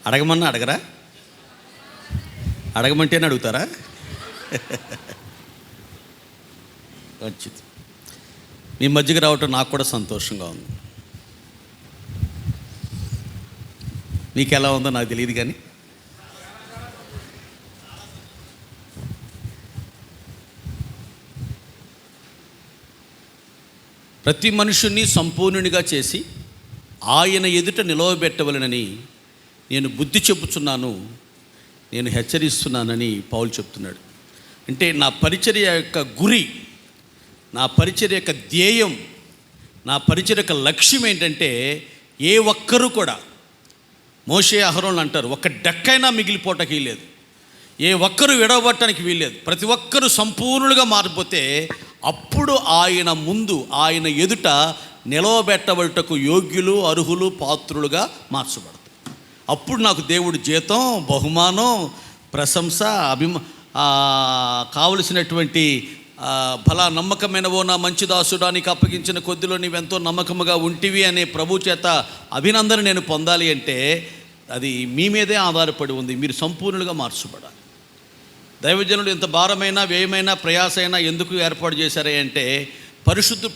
అడగమన్నా అడగరా? అడగమంటేనే అడుగుతారా? మంచిది. మీ మధ్యకి రావటం నాకు కూడా సంతోషంగా ఉంది. మీకు ఎలా ఉందో నాకు తెలియదు, కానీ ప్రతి మనుషుణ్ణి సంపూర్ణునిగా చేసి ఆయన ఎదుట నిలవబెట్టవలనని నేను బుద్ధి చెప్పుచున్నాను, నేను హెచ్చరిస్తున్నానని పౌలు చెప్తున్నాడు. అంటే నా పరిచర్య యొక్క గురి, నా పరిచర్య యొక్క ధ్యేయం, నా పరిచర్య యొక్క లక్ష్యం ఏంటంటే ఏ ఒక్కరూ కూడా, మోషే అహరోన్లు అంటారు, ఒక్క డక్కైనా మిగిలిపోవటానికి వీల్లేదు, ఏ ఒక్కరు విడవబట్టడానికి వీల్లేదు. ప్రతి ఒక్కరూ సంపూర్ణులుగా మారిపోతే అప్పుడు ఆయన ముందు, ఆయన ఎదుట నిలవబెట్టబడుటకు యోగ్యులు, అర్హులు, పాత్రులుగా మార్చబడతారు. అప్పుడు నాకు దేవుడు జీతం, బహుమానం, ప్రశంస, కావలసినటువంటి ఫలా నమ్మకమైనవో నా మంచి దాసుడా, నీకు అప్పగించిన కొద్దిలో నీవెంతో నమ్మకముగా ఉంటివి అనే ప్రభు చేత అభినందన నేను పొందాలి అంటే అది మీ మీదే ఆధారపడి ఉంది. మీరు సంపూర్ణులుగా మార్చబడాలి. దైవజనులు ఎంత భారమైన, వ్యయమైన, ప్రయాసైనా ఎందుకు ఏర్పాటు చేశారే అంటే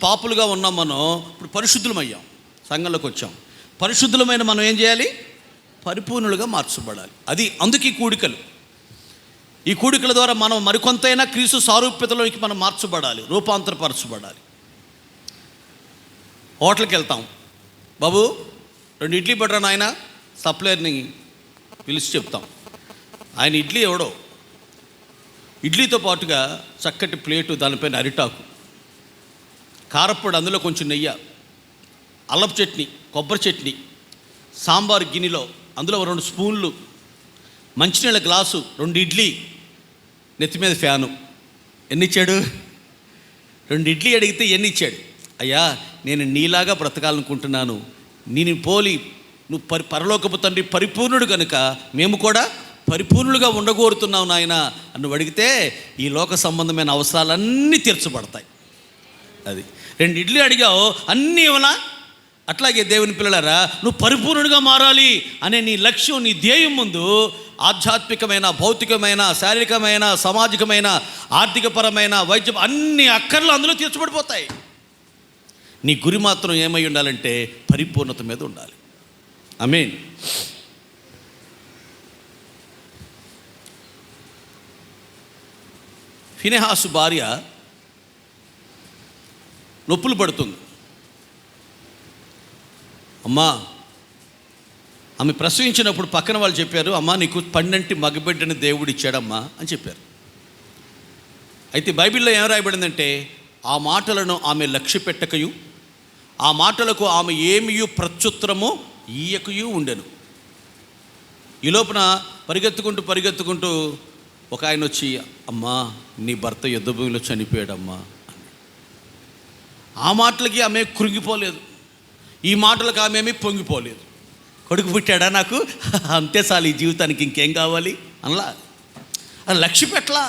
పాపులుగా ఉన్నాం మనం, ఇప్పుడు పరిశుద్ధులమయ్యాం, సంఘంలోకి వచ్చాం. పరిశుద్ధులమైన మనం ఏం చేయాలి? పరిపూర్ణులుగా మార్చబడాలి. అది అందుకు ఈ కూడికలు. ఈ కూడికల ద్వారా మనం మరికొంతైనా క్రీస్తు సారూప్యతలోకి మనం మార్చబడాలి, రూపాంతరపరచబడాలి. హోటల్కి వెళ్తాం, బాబు 2 ఇడ్లీ పట్టరా నాయన, సప్లయర్ని పిలిచి చెప్తాం. ఆయన ఇడ్లీ ఎవడో, ఇడ్లీతో పాటుగా చక్కటి ప్లేటు, దానిపైన అరిటాకు, కారప్పొడి, అందులో కొంచెం నెయ్యి, అల్లపు చట్నీ, కొబ్బరి చట్నీ, సాంబార్ గిన్నెలో అందులో 2 స్పూన్లు, మంచినీళ్ళ గ్లాసు, 2 ఇడ్లీ, నెత్తి మీద ఫ్యాను. ఎన్ని ఇచ్చాడు? 2 ఇడ్లీ అడిగితే ఎన్ని ఇచ్చాడు? అయ్యా, నేను నీలాగా బ్రతకాలనుకుంటున్నాను, నేను పోలి నువ్వు పరలోకపు తండ్రి పరిపూర్ణుడు కనుక మేము కూడా పరిపూర్ణులుగా ఉండగోరుతున్నావు నాయన అని అడిగితే ఈ లోక సంబంధమైన అవసరాలన్నీ తీర్చబడతాయి. అది 2 ఇడ్లీ అడిగావు, అన్నీ ఇవ్వనా? అట్లాగే దేవుని పిల్లలారా, నువ్వు పరిపూర్ణుడిగా మారాలి అనే నీ లక్ష్యం, నీ ధ్యేయం ముందు ఆధ్యాత్మికమైన, భౌతికమైన, శారీరకమైన, సామాజికమైన, ఆర్థికపరమైన, వైద్య అన్ని అక్కర్లు అందులో తీర్చబడిపోతాయి. నీ గురి మాత్రం ఏమై ఉండాలంటే పరిపూర్ణత మీద ఉండాలి. ఆమేన్. ఫినెహాసు భార్య నొప్పులు పడుతుంది. అమ్మా, ఆమె ప్రసవించినప్పుడు పక్కన వాళ్ళు చెప్పారు, అమ్మా నీకు 12 మగబిడ్డని దేవుడు ఇచ్చాడమ్మా అని చెప్పారు. అయితే బైబిల్లో ఏం రాయబడిందంటే ఆ మాటలను ఆమె లక్ష్య పెట్టకయు, ఆ మాటలకు ఆమె ఏమియు ప్రత్యుత్తరము ఈయకయు ఉండెను. ఈ లోపున పరిగెత్తుకుంటూ ఒక ఆయన వచ్చి, అమ్మా నీ భర్త యుద్ధ భూమిలో చనిపోయాడమ్మా. ఆ మాటలకి ఆమె కృంగిపోలేదు, ఈ మాటలకు ఆమె ఏమీ పొంగిపోలేదు. కొడుకు పుట్టాడా నాకు, అంతే చాలు, ఈ జీవితానికి ఇంకేం కావాలి అనలా. అది లక్ష్య పెట్టలా.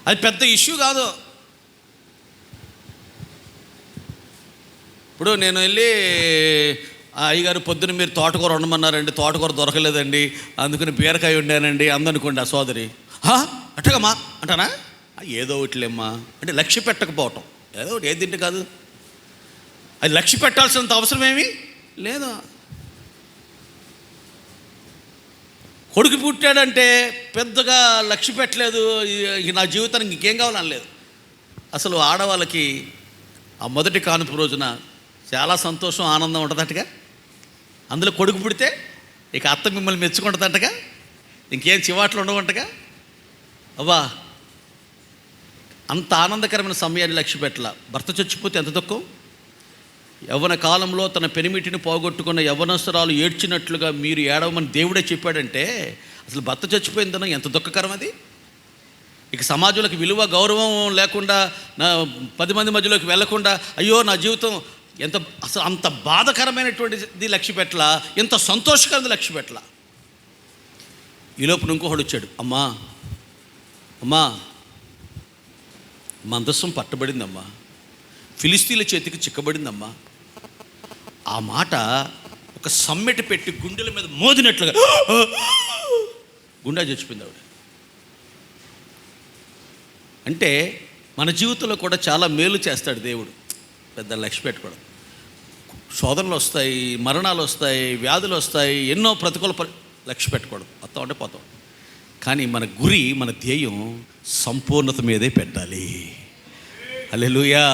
అది పెద్ద ఇష్యూ కాదు. ఇప్పుడు నేను వెళ్ళి, అయ్యగారు పొద్దున్న మీరు తోటకూర వండమన్నారండి, తోటకూర దొరకలేదండి, అందుకని బీరకాయ వండానండి అందనుకోండి, ఆ సోదరి అట్టగమ్మా అంటానా? ఏదో ఒకటిలేమ్మా అంటే లక్ష్య పెట్టకపోవటం. ఏదో ఒకటి, ఏది తింటే కాదు, అది లక్ష్య పెట్టాల్సినంత అవసరం ఏమీ లేదు. కొడుకు పుట్టాడంటే పెద్దగా లక్ష్య పెట్టలేదు, నా జీవితానికి ఇంకేం కావాలనలేదు. అసలు ఆడవాళ్ళకి ఆ మొదటి కానుపు రోజున చాలా సంతోషం, ఆనందం ఉంటుందటగా. అందులో కొడుకు పుడితే ఇక అత్త మిమ్మల్ని మెచ్చుకుంటుందంటగా, ఇంకేం చివాట్లు ఉండవంటగా. అవ్వా, అంత ఆనందకరమైన సమయాన్ని లక్ష్య పెట్టాల. భర్త చచ్చిపోతే ఎంత దుఃఖం. యవ్వన కాలంలో తన పెనిమిటిని పోగొట్టుకున్న యవ్వనస్తురాలు ఏడ్చినట్లుగా మీరు ఏడవమని దేవుడే చెప్పాడంటే అసలు భర్త చచ్చిపోయిందన్న ఎంత దుఃఖకరం అది. ఇక సమాజంలోకి విలువ, గౌరవం లేకుండా, 10 మంది మధ్యలోకి వెళ్లకుండా, అయ్యో నా జీవితం ఎంత, అసలు అంత బాధకరమైనటువంటిది లక్ష్య పెట్టలా, ఎంత సంతోషకరది లక్ష్య పెట్టలా. ఈ లోపు ఇంకొకడు వచ్చాడు, అమ్మా మందస్సం పట్టబడిందమ్మా, ఫిలిస్తీన్ల చేతికి చిక్కబడిందమ్మా, ఆ మాట ఒక సమ్మెట పెట్టి గుండెల మీద మోదినట్లుగా గుండె చచ్చిపోయింది ఆవిడ. అంటే మన జీవితంలో కూడా చాలా మేలు చేస్తాడు దేవుడు. పెద్ద లక్ష్య పెట్టుకోవడం. శోధనలు వస్తాయి, మరణాలు వస్తాయి, వ్యాధులు వస్తాయి, ఎన్నో ప్రతికూల లక్ష్య పెట్టుకోవడం, వస్తా ఉంటే పోతాం. కానీ మన గురి, మన ధ్యేయం సంపూర్ణత మీదే పెట్టాలి. హల్లెలూయా.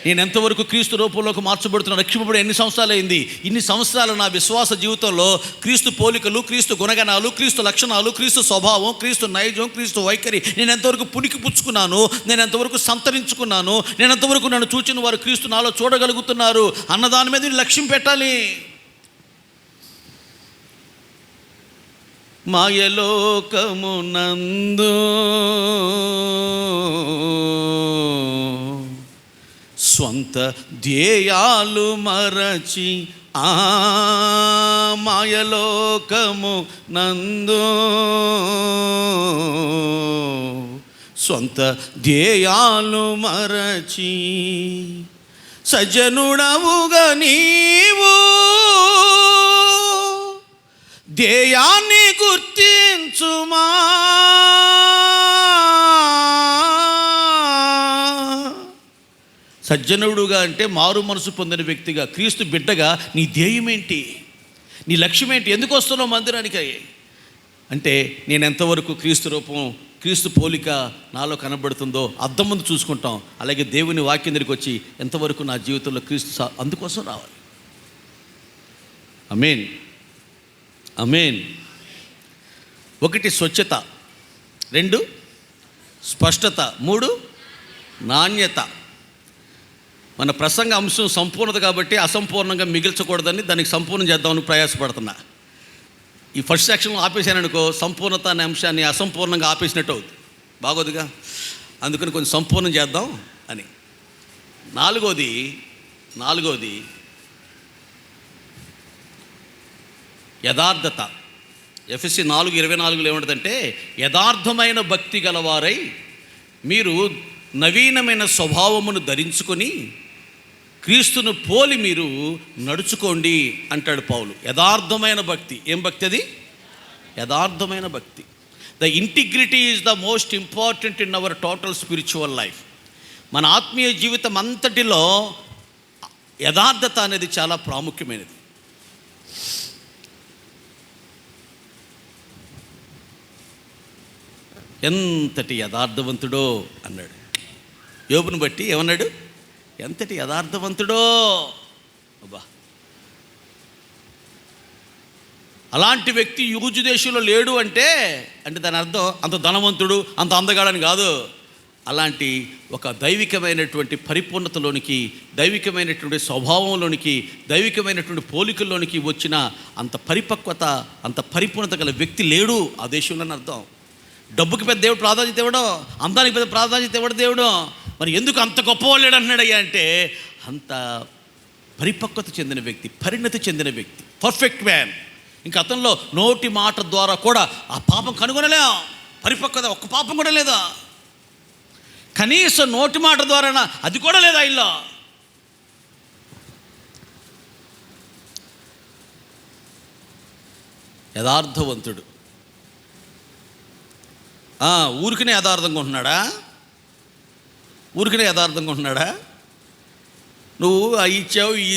నేను ఎంతవరకు క్రీస్తు రూపంలోకి మార్చబడుతున్నా, రక్షింపబడి ఎన్ని సంవత్సరాలు అయింది? ఇన్ని సంవత్సరాలు నా విశ్వాస జీవితంలో క్రీస్తు పోలికలు, క్రీస్తు గుణగణాలు, క్రీస్తు లక్షణాలు, క్రీస్తు స్వభావం, క్రీస్తు నైజం, క్రీస్తు వైఖరి నేను ఎంతవరకు పునికి పుచ్చుకున్నాను, నేను ఎంతవరకు సంతరించుకున్నాను, నేను ఎంతవరకు నన్ను చూచిన వారు క్రీస్తు నాలో చూడగలుగుతున్నారు అన్నదాని మీద లక్ష్యం పెట్టాలి. మాయలోకమునందు స్వంత ధ్యేయాలు మరచి, మాయలోకము నందు స్వంత ధ్యేయాలు మరచి, సజ్జనుడవుగా నీవు ధ్యేయాన్ని గుర్తించుమా. సజ్జనుడుగా అంటే మారు మనసు పొందిన వ్యక్తిగా, క్రీస్తు బిడ్డగా నీ ధ్యేయం ఏంటి? నీ లక్ష్యం ఏంటి? ఎందుకు వస్తున్నావు మందిరానికి? అంటే నేను ఎంతవరకు క్రీస్తు రూపం, క్రీస్తు పోలిక నాలో కనబడుతుందో అద్దం ముందు చూసుకుంటాం. అలాగే దేవుని వాక్యం దగ్గరికి వచ్చి ఎంతవరకు నా జీవితంలో క్రీస్తు అందుకోసం రావాలి. ఆమేన్, ఆమేన్. 1 స్వచ్ఛత, 2 స్పష్టత, 3 నాణ్యత. మన ప్రసంగ అంశం సంపూర్ణత కాబట్టి అసంపూర్ణంగా మిగిల్చకూడదని దానికి సంపూర్ణం చేద్దామని ప్రయాసపడుతున్నా. ఈ ఫస్ట్ సెక్షన్లో ఆపేసాననుకో, సంపూర్ణత అనే అంశాన్ని అసంపూర్ణంగా ఆపేసినట్టు అవుతుంది, బాగోదుగా. అందుకని కొంచెం సంపూర్ణం చేద్దాం అని. నాలుగోది యథార్థత. ఎఫెసీ 4:24 ఏమంటుందంటే, యథార్థమైన భక్తి గలవారై మీరు నవీనమైన స్వభావమును ధరించుకొని క్రీస్తును పోలి మీరు నడుచుకోండి అంటాడు పౌలు. యథార్థమైన భక్తి. ఏం భక్తి అది? యథార్థమైన భక్తి. The integrity is the most important in our total spiritual life. మన ఆత్మీయ జీవితం అంతటిలో యథార్థత అనేది చాలా ప్రాముఖ్యమైనది. ఎంతటి యథార్థవంతుడో అన్నాడు. యోబుని బట్టి ఏమన్నాడు? ఎంతటి యథార్థవంతుడో. అబ్బా, అలాంటి వ్యక్తి యూజు దేశంలో లేడు అంటే దాని అర్థం అంత ధనవంతుడు, అంత అందగాడని కాదు. అలాంటి ఒక దైవికమైనటువంటి పరిపూర్ణతలోనికి, దైవికమైనటువంటి స్వభావంలోనికి, దైవికమైనటువంటి పోలికల్లోనికి వచ్చిన అంత పరిపక్వత, అంత పరిపూర్ణత గల వ్యక్తి లేడు ఆ దేశంలోని అర్థం. డబ్బుకి పెద్ద దేవుడు ప్రాధాన్యత ఇవ్వడం, అందానికి పెద్ద ప్రాధాన్యత ఇవ్వడం దేవుడు. మరి ఎందుకు అంత గొప్పవాళ్ళు అంటున్నాడయ్యా అంటే, అంత పరిపక్వత చెందిన వ్యక్తి, పరిణతి చెందిన వ్యక్తి, పర్ఫెక్ట్ మ్యాన్. ఇంకా అతనిలో నోటి మాట ద్వారా కూడా ఆ పాపం కనుగొనలే. పరిపక్వత ఒక్క పాపం కూడా లేదా, కనీసం నోటి మాట ద్వారా అది కూడా లేదా ఇల్లు. యథార్థవంతుడు. ఊరికనే యథార్థంగా ఉంటున్నాడా? నువ్వు అవి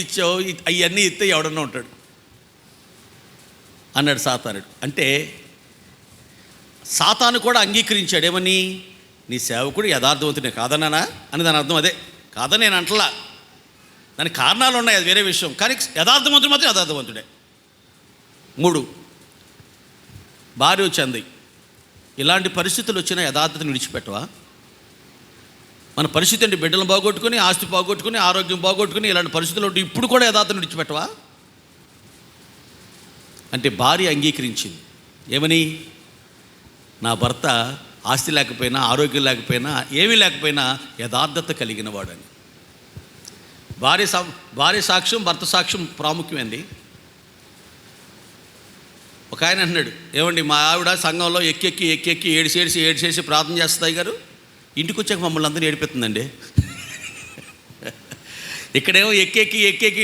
ఇచ్చావు, అవన్నీ ఇస్తే ఎవడన్నా ఉంటాడు అన్నాడు సాతానుడు. అంటే సాతాను కూడా అంగీకరించాడు. ఏమని? నీ సేవకుడు యథార్థవంతుడే కాదన్నానా అని దాని అర్థం. అదే కాదని నేను అంటలా, దానికి కారణాలు ఉన్నాయి, అది వేరే విషయం. కానీ యథార్థవంతుడు మాత్రం యథార్థవంతుడే. 3 భార్య వచ్చింది. ఇలాంటి పరిస్థితులు వచ్చినా యథార్థతను విడిచిపెట్టవా? మన పరిస్థితి అంటే బిడ్డలను బాగొట్టుకుని, ఆస్తి బాగొట్టుకుని, ఆరోగ్యం బాగొట్టుకుని, ఇలాంటి పరిస్థితులు ఉంటే ఇప్పుడు కూడా యథార్థతను విడిచిపెట్టవా అంటే భార్య అంగీకరించింది. ఏమని? నా భర్త ఆస్తి లేకపోయినా, ఆరోగ్యం లేకపోయినా, ఏమీ లేకపోయినా యథార్థత కలిగిన వాడని. భార్య సాక్ష్యం, భర్త సాక్ష్యం ప్రాముఖ్యమండి. ఒక ఆయన అన్నాడు, ఏమండి మా ఆవిడ సంఘంలో ఎక్కి ఏడిసేసి ప్రార్థన చేస్తాయి గారు, ఇంటికి వచ్చాక మమ్మల్ని అందరూ ఏడిపోతుందండి. ఇక్కడేమో ఎక్కెక్కి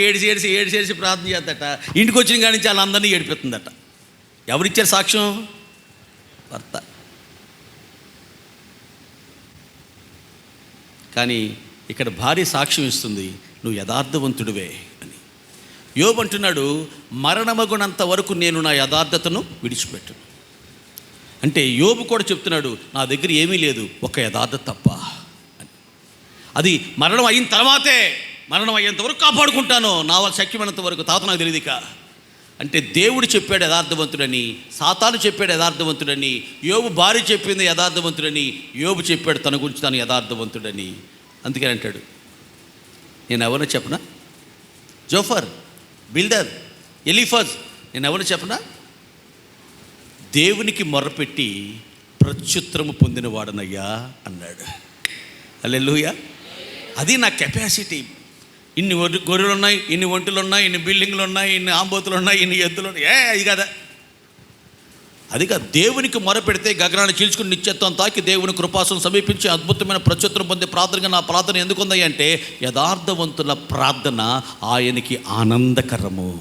ఏడిసి ప్రార్థన చేద్దట. ఇంటికి వచ్చిన కాడి నుంచి వాళ్ళందరినీ ఏడిపిస్తుందట. ఎవరిచ్చారు సాక్ష్యం? భర్త. కానీ ఇక్కడ భార్య సాక్ష్యం ఇస్తుంది, నువ్వు యథార్థవంతుడివే అని. యోబు అంటున్నాడు, మరణమగునంత వరకు నేను నా యథార్థతను విడిచిపెట్టను. అంటే యోబు కూడా చెప్తున్నాడు, నా దగ్గర ఏమీ లేదు, ఒక యథార్థత తప్ప అని. అది మరణం అయిన తర్వాతే, మరణం అయ్యేంత వరకు కాపాడుకుంటాను, నా వాళ్ళ శక్యమైనంత వరకు, తాత నాకు తెలియదు ఇక. అంటే దేవుడు చెప్పాడు యథార్థవంతుడని, సాతాను చెప్పాడు యథార్థవంతుడని, యోబు భార్య చెప్పింది యథార్థవంతుడని, యోబు చెప్పాడు తన గురించి తాను యథార్థవంతుడని. అందుకని అంటాడు, నేను ఎవరిని చెప్పనా? జోఫర్, బిల్దర్, ఎలీఫజ్, నేను ఎవరిని చెప్పనా? దేవునికి మొర్రపెట్టి ప్రత్యుత్తరము పొందినవాడనయ్యా అన్నాడు. హల్లెలూయా. అది నా కెపాసిటీ. ఇన్ని గొర్రెలు ఉన్నాయి, ఇన్ని ఒంటులు ఉన్నాయి, ఇన్ని బిల్డింగ్లు ఉన్నాయి, ఇన్ని ఆంబోతులు ఉన్నాయి, ఇన్ని ఎద్దులు ఉన్నాయి. అది కదా, అది కాదు. దేవునికి మొరపెడితే గగనాన్ని చీల్చుకుని నిత్యత్వం తాకి దేవుని కృపాసనం సమీపించి అద్భుతమైన ప్రత్యుత్తరం పొందే ప్రార్థనగా నా ప్రార్థన ఎందుకుంది అంటే, యథార్థవంతుల ప్రార్థన ఆయనకి ఆనందకరము.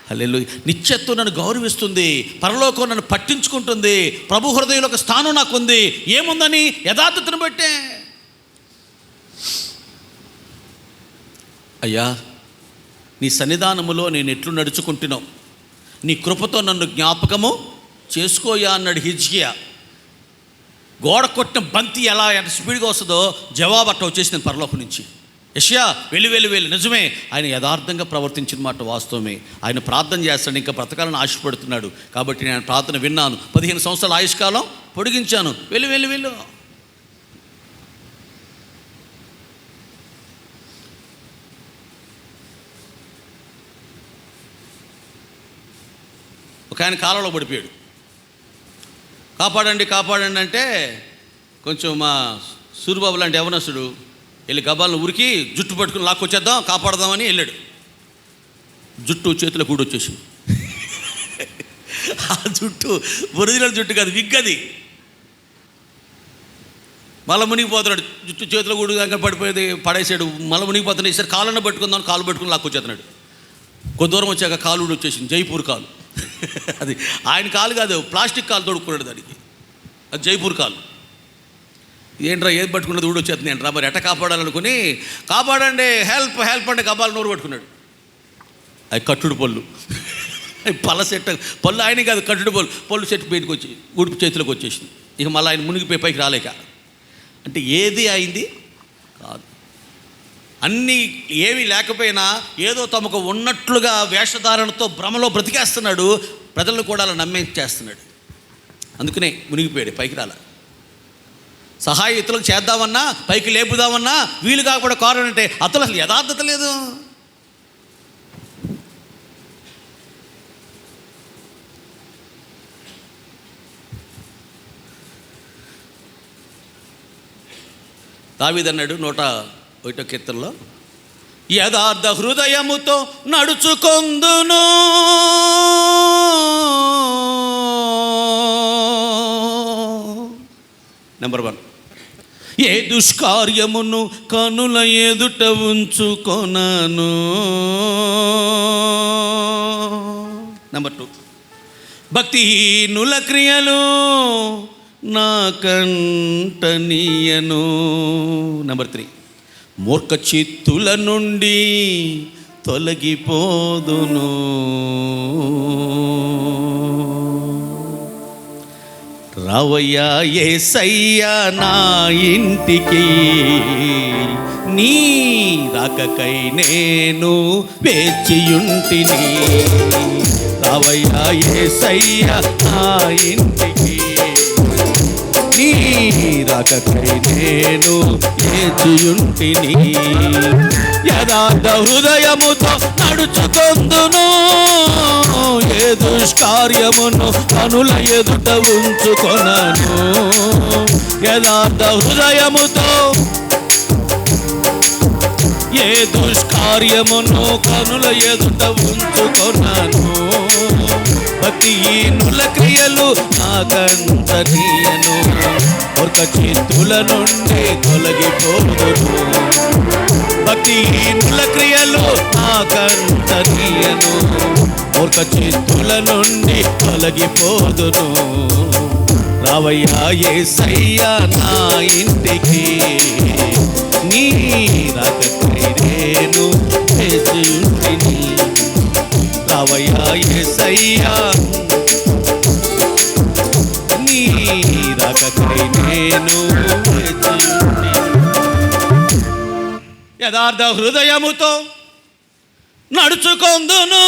హల్లెలూయా. నిత్యత్వం నన్ను గౌరవిస్తుంది, పరలోకం నన్ను పట్టించుకుంటుంది, ప్రభు హృదయంలో ఒక స్థానం నాకుంది. ఏముందని? యథార్థతను బట్టే. అయ్యా, నీ సన్నిధానములో నేను ఎట్లు నడుచుకుంటున్నావు, నీ కృపతో నన్ను జ్ఞాపకము చేసుకోయా అన్నాడు హిజ్కియా. గోడ కొట్టిన బంతి ఎలా ఎంత స్పీడ్గా వస్తుందో జవాబు అట్లా వచ్చేసింది పరలోకం నుంచి. యెషయా వెళ్ళి నిజమే, ఆయన యథార్థంగా ప్రవర్తించిన మాట వాస్తవమే. ఆయన ప్రార్థన చేస్తాడు, ఇంకా బ్రతకాలని ఆశపడుతున్నాడు. కాబట్టి నేను ప్రార్థన విన్నాను, 15 సంవత్సరాల ఆయుష్కాలం పొడిగించాను. వెళ్ళు. ఒక ఆయన కాలంలో పడిపోయాడు. కాపాడండి అంటే కొంచెం మా సూరిబాబు లాంటి యవనస్తుడు వెళ్ళి గబాలను ఉరికి జుట్టు పట్టుకుని లాక్కొచ్చేద్దాం, కాపాడదామని వెళ్ళాడు. జుట్టు చేతిలో కూడా వచ్చేసింది. ఆ జుట్టు ఒరిజినల్ జుట్టు కాదు, విగ్గది. మళ్ళీ మునిగిపోతున్నాడు, జుట్టు చేతిలో కూడా పడిపోయేది, పడేసాడు. మళ్ళీ మునిగిపోతున్నాడు. ఈసారి కాళ్ళను పట్టుకుందాం, కాలు పట్టుకుని లాక్కొచ్చేస్తున్నాడు. కొద్ది దూరం వచ్చాక కాలు కూడా వచ్చేసింది, జైపూర్ కాలు. అది ఆయన కాలు కాదు, ప్లాస్టిక్ కాలు తోడుకున్నాడు దానికి, అది జైపూర్ కాలు. ఏంట్రా ఏది పట్టుకున్నది ఊడి వచ్చేస్తుంది ఏంట్రా, మరి ఎట్ట కాపాడాలనుకుని కాపాడండి హెల్ప్ అంటే కబాలు నోరు పట్టుకున్నాడు. అది కట్టుడు పళ్ళు, పళ్ళ సెట్ పళ్ళు ఆయన కాదు, కట్టుడు పళ్ళు సెట్ బయటకు వచ్చి ఉడుపు చేతిలోకి వచ్చేసింది. ఇక మళ్ళీ ఆయన మునిగిపోయి పైకి రాలేక. అంటే ఏది అయింది కాదు, అన్నీ ఏమీ లేకపోయినా ఏదో తమకు ఉన్నట్లుగా వేషధారణతో భ్రమలో బ్రతికేస్తున్నాడు, ప్రజలను కూడా అలా నమ్మేచేస్తున్నాడు. అందుకనే మునిగిపోయాడు, పైకి రాల. సహాయం ఇతరులకు చేద్దామన్నా, పైకి లేపుదామన్నా వీలు కాకుండా కారణం అంటే అతను అసలు యథార్థత లేదు. దావీదు అన్నాడు 101వ కీర్తనలో, యథార్థ హృదయముతో నడుచుకొందును, నెంబర్ 1, ఏ దుష్కార్యమును కనుల ఎదుట ఉంచుకొనను. నెంబర్ 2, భక్తిహీనుల క్రియలు నా కంటనీయను. నెంబర్ 3, మూర్ఖ చిత్తుల నుండి తొలగిపోదును. రావయ్యా యేసయ్యా నా ఇంటికి, నీ రాకకై నేను వేచియుంటిని. రావయ్యా యేసయ్యా నా ఇంటికి, నీ రాకకై నేను వేచియుంటిని. యథార్థ హృదయముతో నడుచుకొందును, ఏ దుష్కార్యమును కనుల ఎదుట ఉంచుకొనను. యథార్థ హృదయముతో ఏ దుష్కార్యమును కనుల ఎదుట ఉంచుకొన్నాను. భక్తిహీనుల క్రియలు నాకంతనీయను. మూర్ఖ చిత్తుల నుండి తొలగిపోదును. భక్తిహీనుల క్రియలు నాకంతనీయను. మూర్ఖ చిత్తుల నుండి తొలగిపోదును. రావయ్యా యేసయ్యా నా ఇంటికి, నీ రాకకై నేను వేచి ఉంటిని. రావయ్యా యేసయ్యా నీ రాకకై నేను వేచి ఉంటిని. యథార్థ హృదయముతో నడుచుకొందును.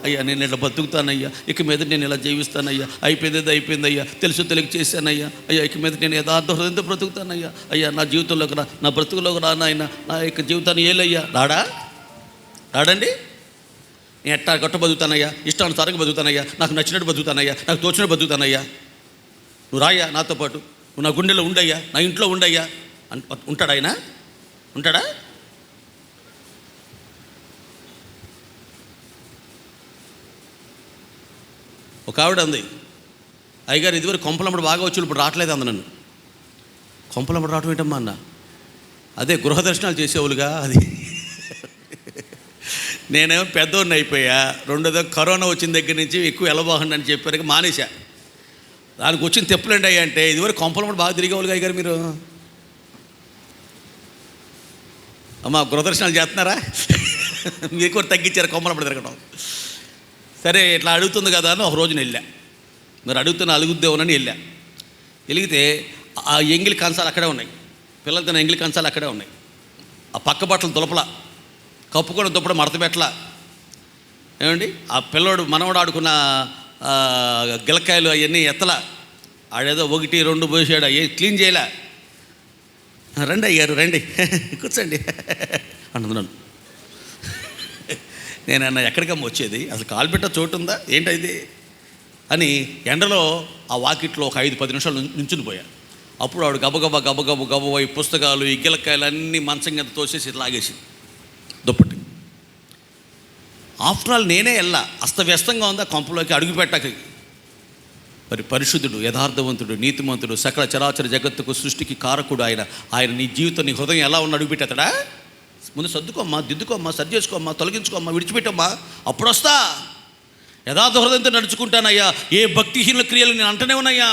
అయ్యా నేను ఇలా బతుకుతానయ్యా, ఇక మీద నేను ఇలా జీవిస్తానయ్యా, అయిపోయిందయ్యా, తెలుసు తెలియక చేశానయ్యా, అయ్యా ఇక మీద నేను యథార్థ హృదయంతో బ్రతుకుతానయ్యా, అయ్యా నా జీవితంలోకి రా, నా బ్రతుకులోకి రా నాయన, నా యొక్క జీవితాన్ని ఏలయ్యా. రాడండి. నేను ఎట్టా గట్ట బతుకుతానయ్యా, ఇష్టానుసారంగా బతుకుతానయ్యా, నాకు నచ్చినట్టు బతుకుతానయ్యా, నాకు తోచినట్టు బతుకుతానయ్యా. నువ్వు రాయ్యా నాతో పాటు, నువ్వు నా గుండెలో ఉండయ్యా, నా ఇంట్లో ఉండయ్యా. ఉంటాడా ఆయన? ఉంటాడా? ఒక ఆవిడ అంది, అయ్యగారు ఇదివరకు కొంపలమ్మడు బాగా వచ్చి ఇప్పుడు రావట్లేదు అంది. నన్ను కొంపలమ్మడు రావటం ఏంటమ్మా అన్న? అదే గృహ దర్శనాలు చేసేవాళ్ళుగా అది. నేనేమో పెద్దోడిని అయిపోయా. రెండోదో కరోనా వచ్చిన దగ్గర నుంచి ఎక్కువ ఎలబాహండి అని చెప్పారు, మానేశా. దానికి వచ్చిన తెప్పులండి అయ్యా అంటే, ఇదివరకు కొంపలమ్మడు బాగా తిరిగేవాళ్ళుగా అయ్యగారు మీరు. అమ్మా గృహ దర్శనాలు చేస్తున్నారా? మీరు కూడా తగ్గించారు కొంపలమ్మడు తిరగడం. సరే ఇట్లా అడుగుతుంది కదా అని ఒక రోజున వెళ్ళా. మరి అడుగుద్దేమోనని వెళ్ళా. వెలిగితే ఆ ఎంగిలి కంచాలు అక్కడే ఉన్నాయి, పిల్లలు తిన్న ఎంగిలి కంచాలు అక్కడే ఉన్నాయి. ఆ పక్క బట్టలు దులపల, కప్పుకొని దుప్పడ మడత పెట్టలా. ఏమండి ఆ పిల్లోడు మనవడు ఆడుకున్న గిలకాయలు అవన్నీ ఎత్తలా. ఆడేదో 1, 2 పోసాడు, ఏ క్లీన్ చేయలే. రండి అయ్యారు రండి కూర్చోండి అన్నది నన్ను. నేనన్నా ఎక్కడికమ్మ వచ్చేది, అసలు కాలు పెట్ట చోటు ఉందా ఏంటైంది అని ఎండలో ఆ వాకిట్లో ఒక 5-10 నిమిషాలు నుంచుని పోయా. అప్పుడు ఆవిడ గబగబ ఈ పుస్తకాలు ఈ గిలకాయలు అన్నీ మంచం కింద తోసేసి లాగేసింది దుప్పటి. ఆఫ్టర్ ఆల్ నేనే వెళ్ళా, అస్తవ్యస్తంగా ఉందా కొంపలోకి అడుగు పెట్టక. మరి పరిశుద్ధుడు, యథార్థవంతుడు, నీతిమంతుడు, సకల చరాచర జగత్తుకు సృష్టికి కారకుడు ఆయన నీ జీవితం, నీ హృదయం ఎలా ఉన్న అడుగు పెట్టేస్తాడా? ముందు సర్దుకోమ్మా, దిద్దుకోమ్మా, సరి చేసుకోమ్మా, తొలగించుకోమ్మా, విడిచిపెట్టమ్మా, అప్పుడు వస్తా. యథార్థ హృదయంతో నడుచుకుంటానయ్యా. ఏ భక్తిహీనుల క్రియలు నేను అంటనే ఉన్నాయ్యా.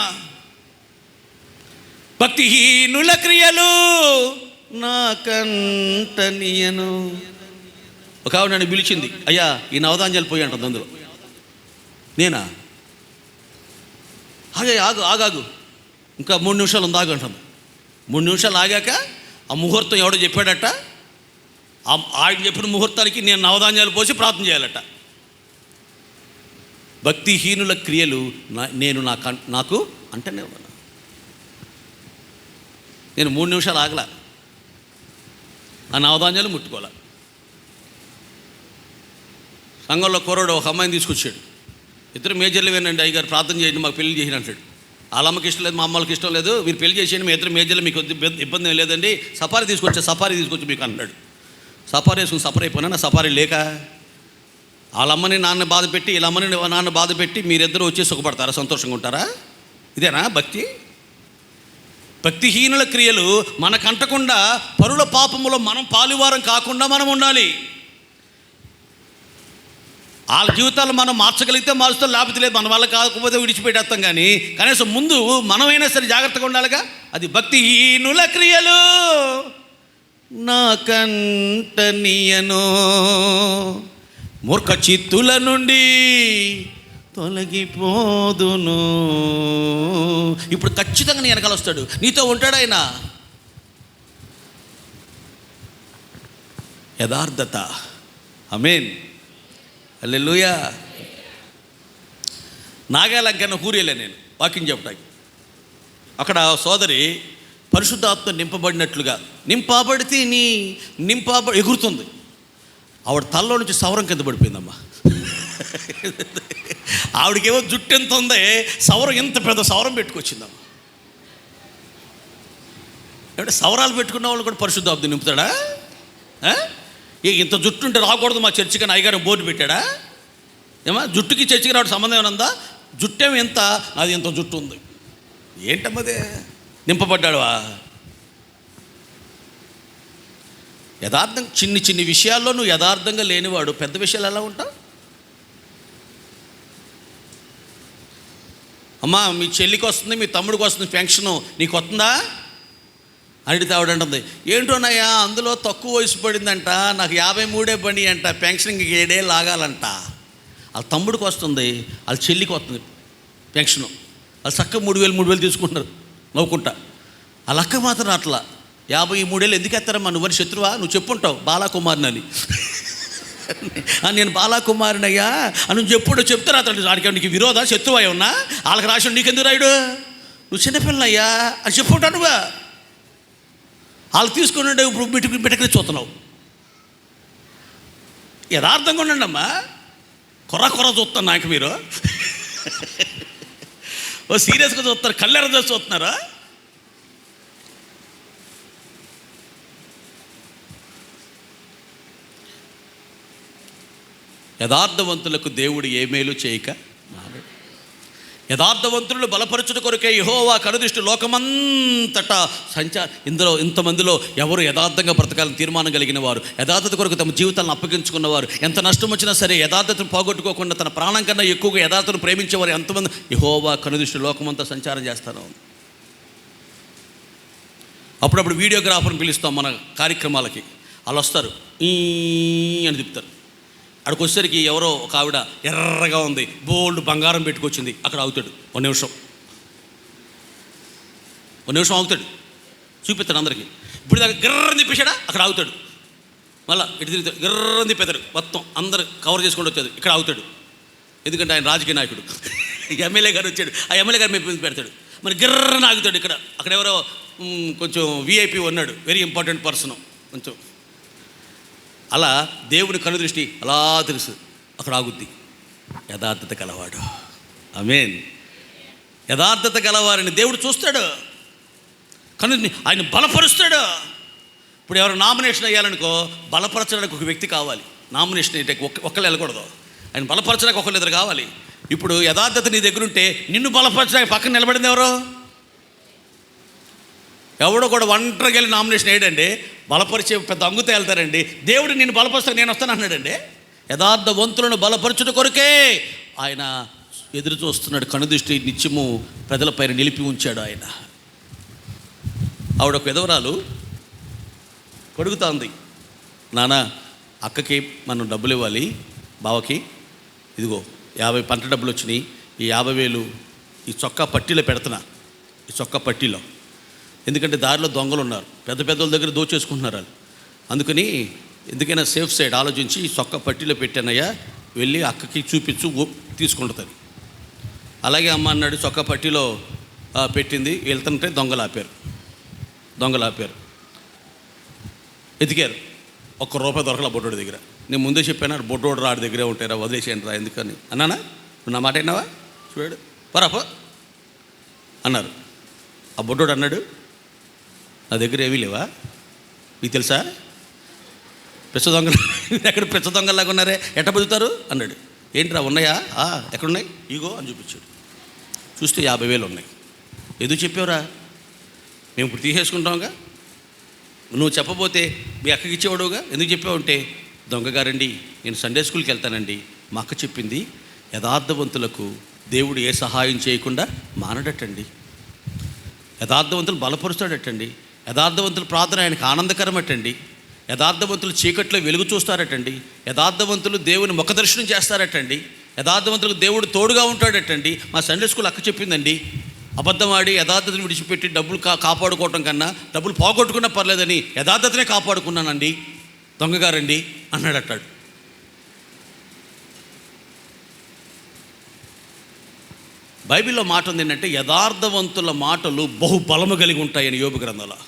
భక్తిహీనుల క్రియలు నాకంటనీయను. ఒక ఆవిడ నన్ను పిలిచింది, అయ్యా ఈ నవధాన్యాలు పోయి అంటుంది అందులో. నేనా? ఆగాగు ఇంకా 3 నిమిషాలు ఉంది ఆగు అంటుంది. 3 నిమిషాలు ఆగాక ఆ ముహూర్తం ఎవడో చెప్పాడట. ఆయన చెప్పిన ముహూర్తానికి నేను నవధాన్యాలు పోసి ప్రార్థన చేయాలట. భక్తిహీనుల క్రియలు నేను నాకు అంటేనే ఉన్నాను. నేను 3 నిమిషాలు ఆగలా, ఆ నవధాన్యాలు ముట్టుకోలే. సంఘంలో కుర్రోడు ఒక అమ్మాయిని తీసుకొచ్చాడు. ఇద్దరు మేజర్లు వేనండి, అయ్యగారు ప్రార్థన చేయండి మాకు పెళ్లి చేసిన అంటాడు. వాళ్ళ అమ్మకి ఇష్టం లేదు, మా అమ్మకి ఇష్టం లేదు, మీరు పెళ్లి చేసేయండి, మీ ఇద్దరు మేజర్లు మీకు ఇబ్బంది ఏం లేదండి, సఫారీ తీసుకొచ్చి మీకు అన్నాడు. సఫారీ వేసుకుని సఫర్ అయిపోయినా, నా సఫారీ లేక వాళ్ళ అమ్మని నాన్న బాధ పెట్టి వీళ్ళ అమ్మని నాన్న బాధ పెట్టి మీరిద్దరూ వచ్చి సుఖపడతారా, సంతోషంగా ఉంటారా? ఇదేనా భక్తి? భక్తిహీనుల క్రియలు మనకంటకుండా పరుల పాపములో మనం పాలువారం కాకుండా మనం ఉండాలి. వాళ్ళ జీవితాలు మనం మార్చగలిగితే మారుస్తాం, లేకపోతే లేదు, మన వల్ల కాకపోతే విడిచిపెట్టేస్తాం. కానీ కనీసం ముందు మనమైనా సరే జాగ్రత్తగా ఉండాలిగా. అది భక్తిహీనుల క్రియలు నాకంటనీయను. మూర్ఖ చిత్తుల నుండి తొలగిపోదును. ఇప్పుడు ఖచ్చితంగా నీ వెనకాల వస్తాడు, నీతో ఉంటాడు ఆయన. యథార్థత. ఆమేన్, హల్లెలూయా. నాగాలంకన్న ఊరేలే నేను వాకింగ్ చెప్పడానికి. అక్కడ సోదరి పరిశుద్ధాత్మ నింపబడినట్లుగా ఎగురుతుంది. ఆవిడ తలలో నుంచి సవరం కింద పడిపోయిందమ్మా. ఆవిడకేమో జుట్టు ఎంత ఉందే, సవరం ఎంత పెద్ద సవరం పెట్టుకొచ్చిందమ్మా. ఏమంటే సవరాలు పెట్టుకున్న వాళ్ళు కూడా పరిశుద్ధాబ్ది నింపుతాడా? ఇంత జుట్టు ఉంటే రాకూడదు మా చర్చికి అని అయ్యగారు బోర్డు పెట్టాడా? ఏమా జుట్టుకి చర్చికి రావడం సంబంధం ఏమన్నా? జుట్టేమో ఎంత, అది ఎంత జుట్టు ఉంది. ఏంటమ్మదే నింపబడ్డాడువా? యథార్థం చిన్ని చిన్ని విషయాల్లో నువ్వు యథార్థంగా లేనివాడు పెద్ద విషయాలు ఎలా ఉంటావు? అమ్మా మీ చెల్లికి వస్తుంది, మీ తమ్ముడికి వస్తుంది పెన్షను, నీకు వస్తుందా అడిగితే ఆవిడంటుంది, ఏంటోనయ్యా అందులో తక్కువ వయసు పడిందంట, నాకు 53 పడి అంట, పెన్షన్కి 7 ఏళ్ళు లాగాలంట. వాళ్ళ తమ్ముడికి వస్తుంది, వాళ్ళ చెల్లికి వస్తుంది పెన్షను, వాళ్ళు చక్కగా 3,000 తీసుకుంటున్నారు నవ్వుకుంటా. వాళ్ళ అక్క మాత్రం అట్లా 53 ఏళ్ళు ఎందుకు ఎత్తారమ్మా, నువ్వని శత్రువా? నువ్వు చెప్పుంటావు బాలాకుమారిని అని. నేను బాలాకుమారిని అయ్యా అని నువ్వు చెప్పుడు చెప్తారా? అతను వాడికి నీకు విరోధా, శత్రువా ఏమన్నా? వాళ్ళకి రాసి నీకెందుకు రాయుడు, నువ్వు చిన్నపిల్లయ్యా అని చెప్పుంటావు. నువ్వా వాళ్ళు తీసుకుని ఇప్పుడు బిటకరి చూస్తున్నావు. యథార్థంగా ఉండండి అమ్మా. కొర చూస్తాను నాకు మీరు ఓ సీరియస్గా చూస్తారు, కళ్ళెర చేసి చూస్తున్నారా? యథార్థవంతులకు దేవుడు ఏ మేలు చేయక, యథార్థవంతులను బలపరచుట కొరకే యెహోవా కనుదృష్టి లోకమంతటా ఇందులో ఇంతమందిలో ఎవరు యథార్థంగా బ్రతకాలని తీర్మానం కలిగిన వారు, యథార్థత కొరకు తమ జీవితాలను అప్పగించుకున్నవారు, ఎంత నష్టం వచ్చినా సరే యథార్థతను పోగొట్టుకోకుండా తన ప్రాణం కన్నా ఎక్కువగా యథార్థతను ప్రేమించేవారు ఎంతమంది యెహోవా కనుదృష్టి లోకమంతా సంచారం చేస్తారు. అప్పుడప్పుడు వీడియోగ్రాఫర్ని పిలుస్తాం మన కార్యక్రమాలకి, వాళ్ళు వస్తారు ఈ అని చెప్తారు. అక్కడికి వచ్చేసరికి ఎవరో ఒక ఆవిడ ఎర్రగా ఉంది, బోల్డ్ బంగారం పెట్టుకొచ్చింది, అక్కడ ఆగుతాడు. ఒక నిమిషం ఆగుతాడు, చూపిస్తాడు అందరికీ. ఇప్పుడు దాకా గిర్రని తిప్పేశాడా, అక్కడ ఆగుతాడు. మళ్ళీ ఇటు తిరుగుతాడు, గిర్రని తిప్పేతాడు, మొత్తం అందరు కవర్ చేసుకుంటూ వచ్చాడు, ఇక్కడ ఆగుతాడు. ఎందుకంటే ఆయన రాజకీయ నాయకుడు. ఎమ్మెల్యే గారు వచ్చాడు, ఆ ఎమ్మెల్యే గారు మేము పెడతాడు, మరి గిర్రని ఆగుతాడు. అక్కడ ఎవరో కొంచెం విఐపి ఉన్నాడు, వెరీ ఇంపార్టెంట్ పర్సన్ కొంచెం. అలా దేవుని కనుదృష్టి అలా తెలుసు, అక్కడ ఆగుద్ది. యథార్థత గలవాడు, ఆమేన్. యథార్థత గలవారిని దేవుడు చూస్తాడు, కను ఆయన బలపరుస్తాడు. ఇప్పుడు ఎవరు నామినేషన్ అయ్యాలనుకో, బలపరచడానికి ఒక వ్యక్తి కావాలి. నామినేషన్ అయితే ఒక్కళ్ళు వెళ్ళకూడదు, ఆయన బలపరచడానికి ఒకళ్ళు ఇద్దరు కావాలి. ఇప్పుడు యథార్థత నీ దగ్గర ఉంటే నిన్ను బలపరచడానికి పక్కన నిలబడింది ఎవరో? ఎవడో కూడా ఒంటరికి వెళ్ళి నామినేషన్ వేయడండి, బలపరిచే పెద్ద అంగుతో వెళ్తారండి. దేవుడు నిన్ను బలపరుస్తాను, నేను వస్తాను అన్నాడండి. యథార్థవంతులను బలపరచుట కొరకే ఆయన ఎదురు చూస్తున్నాడు. కనుదృష్టి నిత్యము ప్రజలపైన నిలిపి ఉంచాడు ఆయన. ఆవిడ ఒక విధవరాలు కొడుకుతా ఉంది, నాన్న అక్కకి మనం డబ్బులు ఇవ్వాలి, బావకి ఇదిగో 50 పంట డబ్బులు వచ్చినాయి, ఈ 50,000 ఈ చొక్కా పట్టీలో పెడుతున్నా, ఈ చొక్కా పట్టీలో. ఎందుకంటే దారిలో దొంగలు ఉన్నారు, పెద్ద పెద్దల దగ్గర దోచేసుకుంటున్నారు వాళ్ళు. అందుకని ఎందుకైనా సేఫ్ సైడ్ ఆలోచించి ఈ చొక్కా పట్టీలో పెట్టానయ్యా, వెళ్ళి అక్కకి చూపించు, తీసుకుంటుంది. అలాగే అమ్మ అన్నాడు. చొక్కా పట్టీలో పెట్టింది, వెళ్తుంటే దొంగలు ఆపారు, ఎతికారు. ₹1 దొరకల బొడ్డోడి దగ్గర. నేను ముందే చెప్పాను, బొడ్డోడు రాడి దగ్గరే ఉంటారా, వదిలేసేయండి రా, ఎందుకని అన్నానా? నువ్వు నా మాట అయినావా? చూడాడు పరాపో అన్నారు. ఆ బొడ్డోడు అన్నాడు, నా దగ్గర ఏమీ లేవా, మీకు తెలుసా? పెద్ద దొంగలు ఎక్కడ పెద్ద దొంగలాగా ఉన్నారే, ఎట్ట బతుకుతారు అన్నాడు. ఏంట్రా ఉన్నాయా? ఎక్కడున్నాయి, ఇగో అని చూపించాడు. చూస్తే 50,000 ఉన్నాయి. ఎందుకు చెప్పావురా? మేము ఇప్పుడు తీసేసుకుంటాంగా, నువ్వు చెప్పబోతే మీ అక్కకి ఇచ్చేవాడుగా, ఎందుకు చెప్పావు అంటే, దొంగగారండి నేను సండే స్కూల్కి వెళ్తానండి, మా అక్క చెప్పింది యథార్థవంతులకు దేవుడు ఏ సహాయం చేయకుండా మానడటండి, యథార్థవంతులు బలపరుస్తాడటండి, యథార్థవంతుల ప్రార్థన ఆయనకు ఆనందకరమటండి, యథార్థవంతులు చీకట్లో వెలుగు చూస్తారటండి, యథార్థవంతులు దేవుని ముఖదర్శనం చేస్తారటండి, యథార్థవంతులకు దేవుడు తోడుగా ఉంటాడటండి. మా సండే స్కూల్ అక్క చెప్పిందండి, అబద్ధమాడి యథార్థతను విడిచిపెట్టి డబ్బులు కాపాడుకోవటం కన్నా డబ్బులు పోగొట్టుకున్నా పర్లేదని యథార్థతనే కాపాడుకున్నానండి, దొంగగారండి అన్నాడట్టాడు. బైబిల్లో మాట ఉంది ఏంటంటే, యథార్థవంతుల మాటలు బహుబలము కలిగి ఉంటాయని యోబు గ్రంథంలో.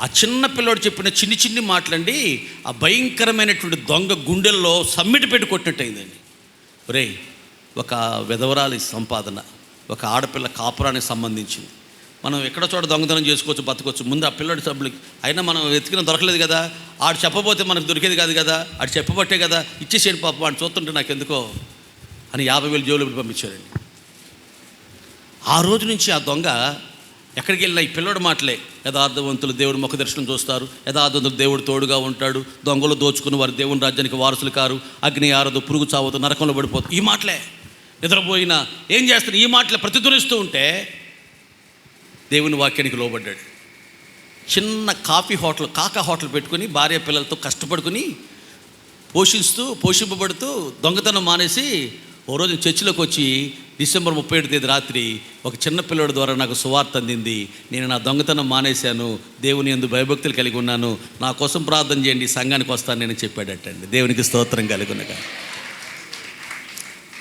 ఆ చిన్న పిల్లోడు చెప్పిన చిన్ని మాటలండి ఆ భయంకరమైనటువంటి దొంగ గుండెల్లో సమ్మిటి పెట్టి కొట్టినట్టయిందండి. ఒరేయ్, ఒక విధవరాలి సంపాదన, ఒక ఆడపిల్ల కాపురానికి సంబంధించింది, మనం ఎక్కడ చోట దొంగతనం చేసుకోవచ్చు, బతకొచ్చు. ముందు ఆ పిల్లడి సభ్యులకి అయినా మనం వెతికిన దొరకలేదు కదా, ఆడు చెప్పబోతే మనకు దొరికేది కాదు కదా, ఆడు చెప్పబట్టే కదా ఇచ్చేసేయండి పాపం, వాడిని చూస్తుంటే నాకు ఎందుకో అని 50,000 జోబులు పంపించారండి. ఆ రోజు నుంచి ఆ దొంగ ఎక్కడికి వెళ్ళినా ఈ పిల్లడి మాటలే, యథార్థవంతులు దేవుడు ముఖ దర్శనం చూస్తారు, యథార్థవంతులు దేవుడు తోడుగా ఉంటాడు, దొంగలు దోచుకుని వారు దేవుని రాజ్యానికి వారసులు కారు, అగ్ని ఆరదు, పురుగు చావదు, నరకంలో పడిపోతుంది. ఈ మాటలే నిద్రపోయినా ఏం చేస్తారు, ఈ మాటలే ప్రతిధ్వనిస్తూ ఉంటే దేవుని వాక్యానికి లోబడ్డాడు. చిన్న కాఫీ హోటల్, కాకా హోటల్ పెట్టుకుని భార్య పిల్లలతో కష్టపడుకుని పోషింపబడుతూ దొంగతనం మానేసి ఓ రోజు చర్చిలోకి వచ్చి డిసెంబర్ 31 తేదీ రాత్రి ఒక చిన్న పిల్లడి ద్వారా నాకు సువార్త అందింది. నేను నా దొంగతనం మానేశాను, దేవుని యందు భయభక్తులు కలిగి ఉన్నాను, నా కోసం ప్రార్థన చేయండి, సంఘానికి వస్తాను నేను చెప్పాడటండి. దేవునికి స్తోత్రం కలుగునగా.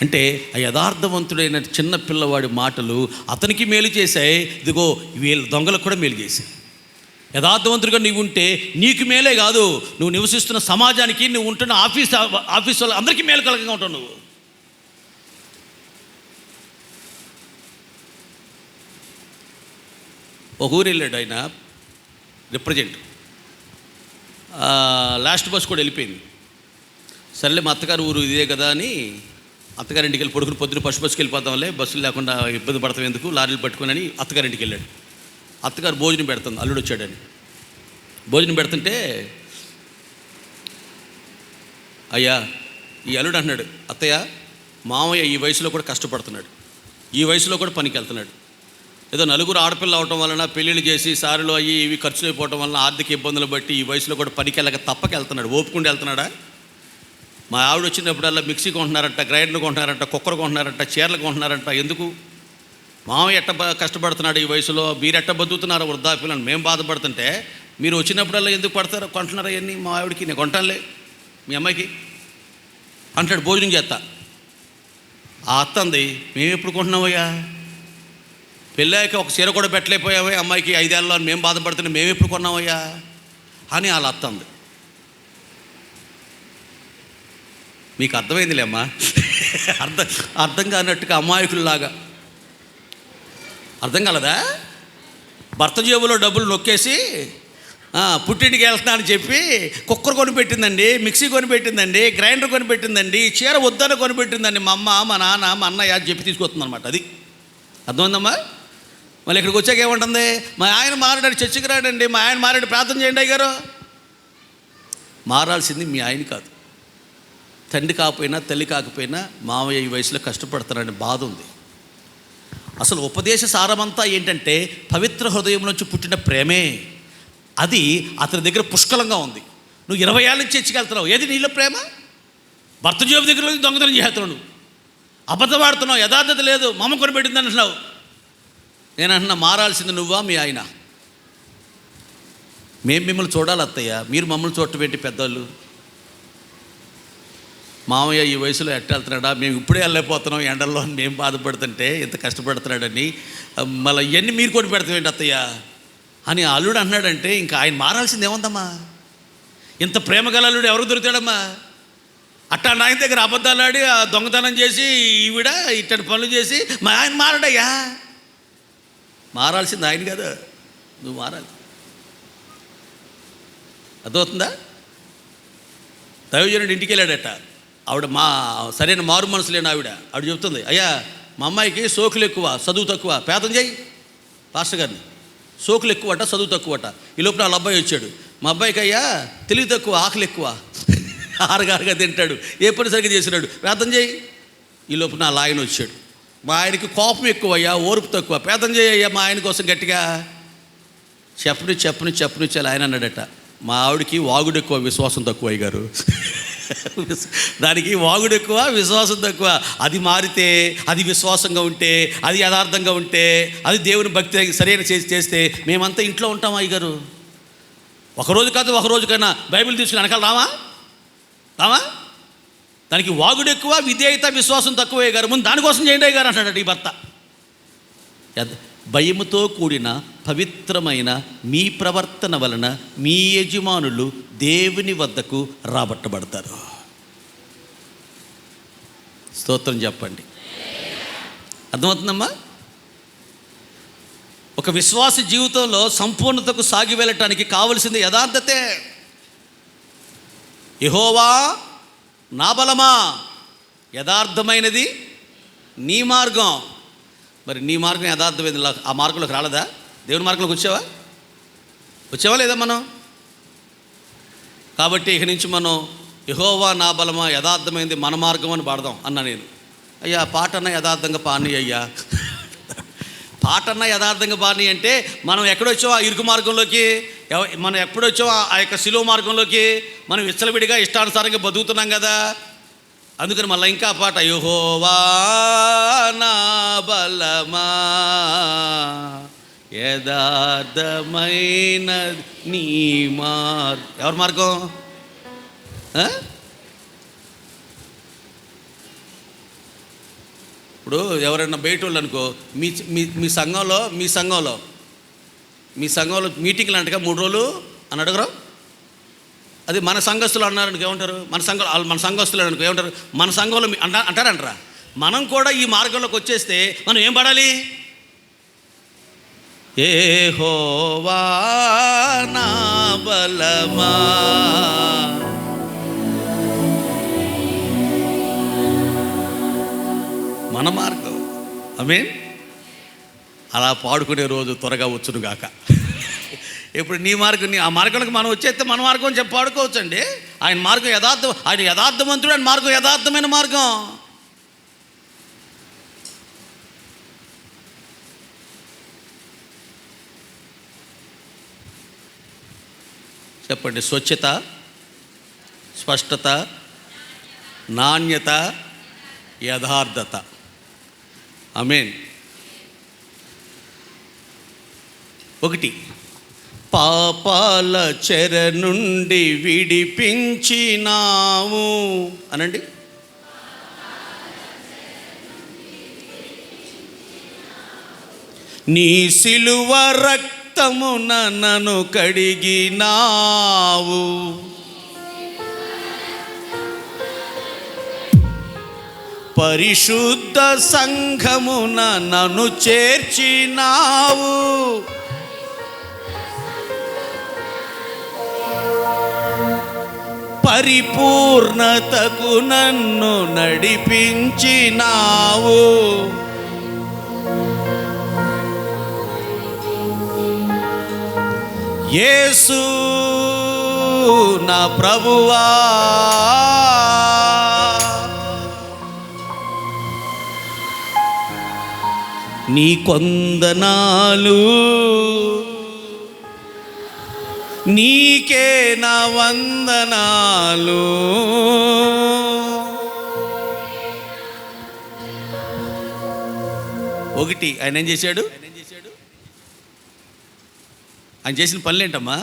అంటే ఆ యథార్థవంతుడైన చిన్న పిల్లవాడి మాటలు అతనికి మేలు చేశాయి, ఇదిగో వీళ్ళ దొంగలకు కూడా మేలు చేశాయి. యథార్థవంతుడిగా నీవు ఉంటే నీకు మేలే కాదు, నువ్వు నివసిస్తున్న సమాజానికి, నువ్వు ఉంటున్న ఆఫీస్ వాళ్ళు అందరికీ మేలు కలగగా ఉంటావు. నువ్వు ఒక ఊరు వెళ్ళాడు ఆయన రిప్రజెంట్, లాస్ట్ బస్ కూడా వెళ్ళిపోయింది. సరేలే మా అత్తగారు ఊరు ఇదే కదా అని అత్తగారింటికి వెళ్ళి పడుకుని పొద్దున ఫస్ట్ బస్కి వెళ్ళిపోతాంలే, బస్సులు లేకుండా ఇబ్బంది పడతాం ఎందుకు, లారీలు పట్టుకుని అని అత్తగారింటికి వెళ్ళాడు. అత్తగారు భోజనం పెడుతుంది, అల్లుడు వచ్చాడని భోజనం పెడుతుంటే, అయ్యా ఈ అల్లుడు అంటున్నాడు, అత్తయ్య మామయ్య ఈ వయసులో కూడా కష్టపడుతున్నాడు, ఈ వయసులో కూడా పనికి వెళ్తున్నాడు, ఏదో నలుగురు ఆడపిల్ల అవటం వలన పెళ్ళిళ్ళు చేసి సారులు అయ్యి ఇవి ఖర్చులు అయిపోవటం వలన ఆర్థిక ఇబ్బందులు బట్టి ఈ వయసులో కూడా పనికి వెళ్ళక తప్పక వెళ్తున్నాడు, ఓపుకుంటూ వెళ్తున్నాడా? మా ఆవిడ వచ్చినప్పుడల్లా మిక్సీ కొంటున్నారంట, గ్రైండర్ కొంటున్నారంట, కుక్కర్ కొంటున్నారంట, చీరలు కొంటున్నారంట. ఎందుకు? మామయ్య ఎట్ట కష్టపడుతున్నాడు ఈ వయసులో, మీరు ఎట్ట బతుకుతున్నారు వృద్ధాప్యులను మేము బాధపడుతుంటే మీరు వచ్చినప్పుడల్లా ఎందుకు పడతారు కొంటున్నారు అవన్నీ? మా ఆవిడకి నేను కొంటానులే మీ అమ్మాయికి అంటాడు భోజనం చేస్తా. ఆ అత్త అంది, మేము ఎప్పుడు కొంటున్నామయ్యా, పెళ్ళాక ఒక చీర కూడా పెట్టలేకపోయావే అమ్మాయికి 5 ఏళ్ళలో అని మేము బాధపడుతున్నా, మేము ఎప్పుడు కొన్నామయ్యా అని వాళ్ళ అత్త అంది. మీకు అర్థమైందిలే అమ్మా, అర్థం కానట్టుగా అమాయకుల్లాగా. అర్థం కాలదా? భర్త జేబులో డబ్బులు నొక్కేసి పుట్టింటికి వెళ్తున్నానని చెప్పి కుక్కర్ కొనిపెట్టిందండి, మిక్సీ కొనిపెట్టిందండి, గ్రైండర్ కొనిపెట్టిందండి, చీర వద్దని కొనిపెట్టిందండి మా అమ్మ, మా నాన్న, మా అన్నయ్య చెప్పి తీసుకొస్తుంది అనమాట. అది అర్థమైందమ్మా? మళ్ళీ ఇక్కడికి వచ్చాక ఏముంటుంది, మా ఆయన మారాడు, చర్చికి రాడండి, మా ఆయన మారాడు, ప్రార్థన చేయండి అయ్యారు. మారాల్సింది మీ ఆయన కాదు. తండ్రి కాకపోయినా తల్లి కాకపోయినా మామయ్య ఈ వయసులో కష్టపడుతున్నాడని బాధ ఉంది. అసలు ఉపదేశ సారమంతా ఏంటంటే పవిత్ర హృదయం నుంచి పుట్టిన ప్రేమే. అది అతని దగ్గర పుష్కలంగా ఉంది. నువ్వు 20 ఏళ్ళ నుంచి చర్చికెళ్తున్నావు, ఏది నీలో ప్రేమ? భర్త జోబు దగ్గర దొంగతనం చేస్తున్నావు, నువ్వు అబద్ధం ఆడుతున్నావు, యథార్థత లేదు, మమ్మ కొనిపెట్టింది అంటున్నావు. నేను అంటున్నా, మారాల్సింది నువ్వా మీ ఆయన? మేము మిమ్మల్ని చూడాలి అత్తయ్య, మీరు మమ్మల్ని చూడటం ఏంటి పెద్దవాళ్ళు? మామయ్య ఈ వయసులో ఎట్ట వెళ్తున్నాడా, మేము ఇప్పుడే వెళ్ళలేకపోతున్నాం ఎండల్లో అని మేము బాధపడుతుంటే ఎంత కష్టపడుతున్నాడని, మళ్ళీ ఇవన్నీ మీరు కొని పెడతామేంటి అత్తయ్య అని అల్లుడు అన్నాడంటే ఇంకా ఆయన మారాల్సింది ఏముందమ్మా? ఇంత ప్రేమగల అల్లుడు ఎవరు దొరుకుతాడమ్మా? అట్టా నాయన దగ్గర అబద్ధాలు ఆడి దొంగతనం చేసి ఈవిడ ఇట్టని పనులు చేసి మా ఆయన మారడయ్యా. మారాల్సింది ఆయన కదా, నువ్వు మారాలి. అర్థమవుతుందా? దైవజనుడు ఇంటికి వెళ్ళాడట, ఆవిడ సరైన మారు మనసు లేని ఆవిడ చెప్తుంది, అయ్యా మా అమ్మాయికి సోకులు ఎక్కువ, చదువు తక్కువ, పేదం చేయి పాస్టర్ గారిని. సోకులు ఎక్కువట, చదువు తక్కువట. ఈ లోపల వాళ్ళ అబ్బాయి వచ్చాడు, మా అబ్బాయికి అయ్యా తెలివి తక్కువ, ఆకలి ఎక్కువ, ఆరుగారుగా తింటాడు, ఏ పని సరిగ్గా చేసినాడు, పేదం చేయి. ఈ లోపల నా ఆయన వచ్చాడు, మా ఆయనకి కోపం ఎక్కువ అయ్యా, ఓర్పు తక్కువ, పేదం చేయి అయ్యా మా ఆయన కోసం గట్టిగా. చెప్పను చాలా ఆయన అన్నాడట, మా ఆవిడకి వాగుడు ఎక్కువ, విశ్వాసం తక్కువ అయ్యారు. దానికి వాగుడు ఎక్కువ, విశ్వాసం తక్కువ. అది మారితే, అది విశ్వాసంగా ఉంటే, అది యథార్థంగా ఉంటే, అది దేవుని భక్తి సరైన చేస్తే మేమంతా ఇంట్లో ఉంటాం అయ్యగారు. ఒకరోజు కాదు, ఒకరోజుకైనా బైబిల్ తీసుకుని వెనకాల రామా? దానికి వాగుడు ఎక్కువ, విధేయత విశ్వాసం తక్కువ అయ్యారు. ముందు దానికోసం చేయండి అయ్యారు అంటాడట ఈ భర్త. భయముతో కూడిన పవిత్రమైన మీ ప్రవర్తన వలన మీ యజమానులు దేవుని వద్దకు రాబట్టబడతారు. స్తోత్రం చెప్పండి. అర్థమవుతుందమ్మా? ఒక విశ్వాస జీవితంలో సంపూర్ణతకు సాగి వెళ్ళటానికి కావలసింది యథార్థతే. యెహోవా నా బలమా, యథార్థమైనది నీ మార్గం. మరి నీ మార్గం యథార్థమైనది, ఆ మార్గంలోకి రాలేదా? దేవుని మార్గంలోకి వచ్చావా లేదా మనం? కాబట్టి ఇక నుంచి మనం యెహోవా నా బలమా, యథార్థమైంది మన మార్గం అని పాడదాం అన్నా నేను. అయ్యా పాటన్నా యథార్థంగా పాని అయ్యా, పాటన్నా యథార్థంగా పాని అంటే మనం ఎక్కడొచ్చావో ఆ ఇరుకు మార్గంలోకి, మనం ఎప్పుడొచ్చావో ఆ యొక్క శిలువ మార్గంలోకి మనం విచ్చలవిడిగా ఇష్టానుసారంగా బతుకుతున్నాం కదా. అందుకని మళ్ళీ ఇంకా పాట, యెహోవా నా బలమా, యథార్థమైన నీ ఎవరి మార్గం? ఇప్పుడు ఎవరైనా బయట వాళ్ళు అనుకో, మీ సంఘంలో మీటింగ్లు అంటగా 3 రోజులు అని అడగరు. అది మన సంఘస్థులు అన్నారనుకో ఏమంటారు? మన సంఘస్థులు అనుకో ఏమంటారు? మన సంఘంలో అంటారంటారా? మనం కూడా ఈ మార్గంలోకి వచ్చేస్తే మనం ఏం పడాలి? యెహోవా నా బలమా, మన మార్గం. ఆమేన్. అలా పాడుకునే రోజు త్వరగా వచ్చునుగాక. ఇప్పుడు నీ మార్గం, ఆ మార్గంలోకి మనం వచ్చేస్తే మన మార్గం అని చెప్పి పాడుకోవచ్చండి. ఆయన మార్గం యథార్థం, ఆయన యథార్థవంతుడు, ఆయన మార్గం యథార్థమైన మార్గం. చెప్పండి. స్వచ్ఛత, స్పష్టత, నాణ్యత, యథార్థత. ఆమేన్. 1, పాపాల చెర నుండి విడిపించినావు అనండి. నీ సిలువ రక్తమున నన్ను కడిగినావు, పరిశుద్ధ సంఘమున నన్ను చేర్చినావు, పరిపూర్ణతకు నన్ను నడిపించినావు. యేసు నా ప్రభువా, నీ కొందనాలు, నీకే నా వందనాలు. ఒకటి, ఆయన ఏం చేశాడు? ఆయన చేసిన పనులేంటమ్మా?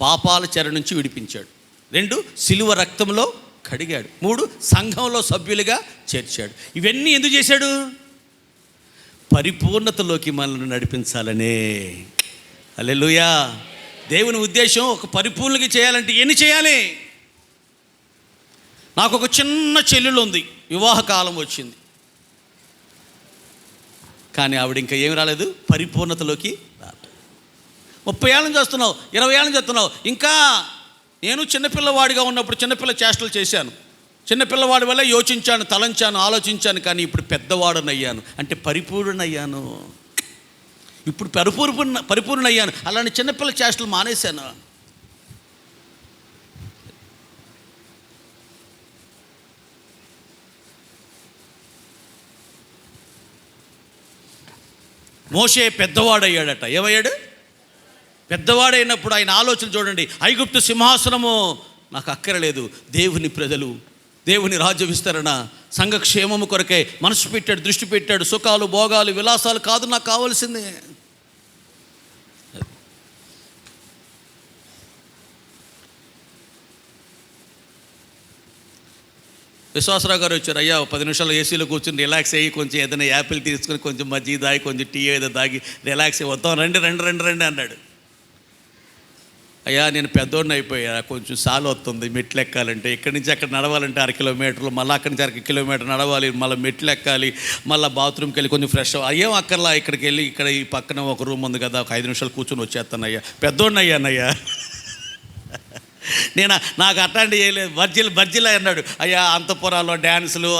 పాపాల చెర నుంచి విడిపించాడు. 2, సిలువ రక్తంలో కడిగాడు. 3, సంఘంలో సభ్యులుగా చేర్చాడు. ఇవన్నీ ఎందుకు చేశాడు? పరిపూర్ణతలోకి మనల్ని నడిపించాలనే. హల్లెలూయా. దేవుని ఉద్దేశం ఒక పరిపూర్ణకి చేయాలంటే ఎన్ని చేయాలి? నాకు ఒక చిన్న చెల్లెలు ఉంది, వివాహ కాలం వచ్చింది, కానీ ఆవిడ ఇంకా ఏమి రాలేదు, పరిపూర్ణతలోకి రాలేదు. 30 ఏళ్ళ నుంచి వస్తున్నావు, 20 ఏళ్ళ నుంచి వస్తున్నావు. ఇంకా నేను చిన్నపిల్లవాడిగా ఉన్నప్పుడు చిన్నపిల్ల చేష్టలు చేశాను, చిన్నపిల్లవాడి వల్ల యోచించాను, తలంచాను, ఆలోచించాను. కానీ ఇప్పుడు పెద్దవాడునయ్యాను, అంటే పరిపూర్ణయ్యాను. ఇప్పుడు పరిపూర్ణయ్యాను. అలాంటి చిన్నపిల్ల చేష్టలు మానేశాను. మోషే పెద్దవాడయ్యాడట. ఏమయ్యాడు? పెద్దవాడైనప్పుడు ఆయన ఆలోచన చూడండి. ఐగుప్తు సింహాసనము నాకు అక్కరలేదు, దేవుని ప్రజలు, దేవుని రాజ్య విస్తరణ, సంఘక్షేమము కొరకే మనసు పెట్టాడు, దృష్టి పెట్టాడు. సుఖాలు, భోగాలు, విలాసాలు కాదు నాకు కావాల్సిందే. విశ్వాసరావు గారు వచ్చారు. అయ్యా 10 నిమిషాలు ఏసీలో కూర్చొని రిలాక్స్ అయ్యి కొంచెం ఏదైనా యాపిల్ తీసుకుని కొంచెం మజ్జిగ తాగి కొంచెం టీ ఏదో తాగి రిలాక్స్ అయ్యి వద్దాం, రండి రండి రండి రండి అన్నాడు. అయ్యా నేను పెద్దోడిని అయిపోయా, కొంచెం సాలు వస్తుంది మెట్లు ఎక్కాలంటే, ఇక్కడి నుంచి అక్కడ నడవాలంటే 1/2 కిలోమీటర్లు, మళ్ళీ అక్కడి నుంచి 1/2 కిలోమీటర్ నడవాలి, మళ్ళీ మెట్లు ఎక్కాలి, మళ్ళీ బాత్రూమ్కి వెళ్ళి కొంచెం ఫ్రెష్ అయ్యాం అక్కర్లా, ఇక్కడికి వెళ్ళి ఇక్కడ ఈ పక్కన ఒక రూమ్ ఉంది కదా, ఒక 5 నిమిషాలు కూర్చొని వచ్చేస్తానయ్యా, పెద్దోడిని అయ్యానయ్యా. నాకు అట్లాంటి చేయలేదు. బర్జిలా అన్నాడు, అయ్యా అంతపురాలో డ్యాన్సులు,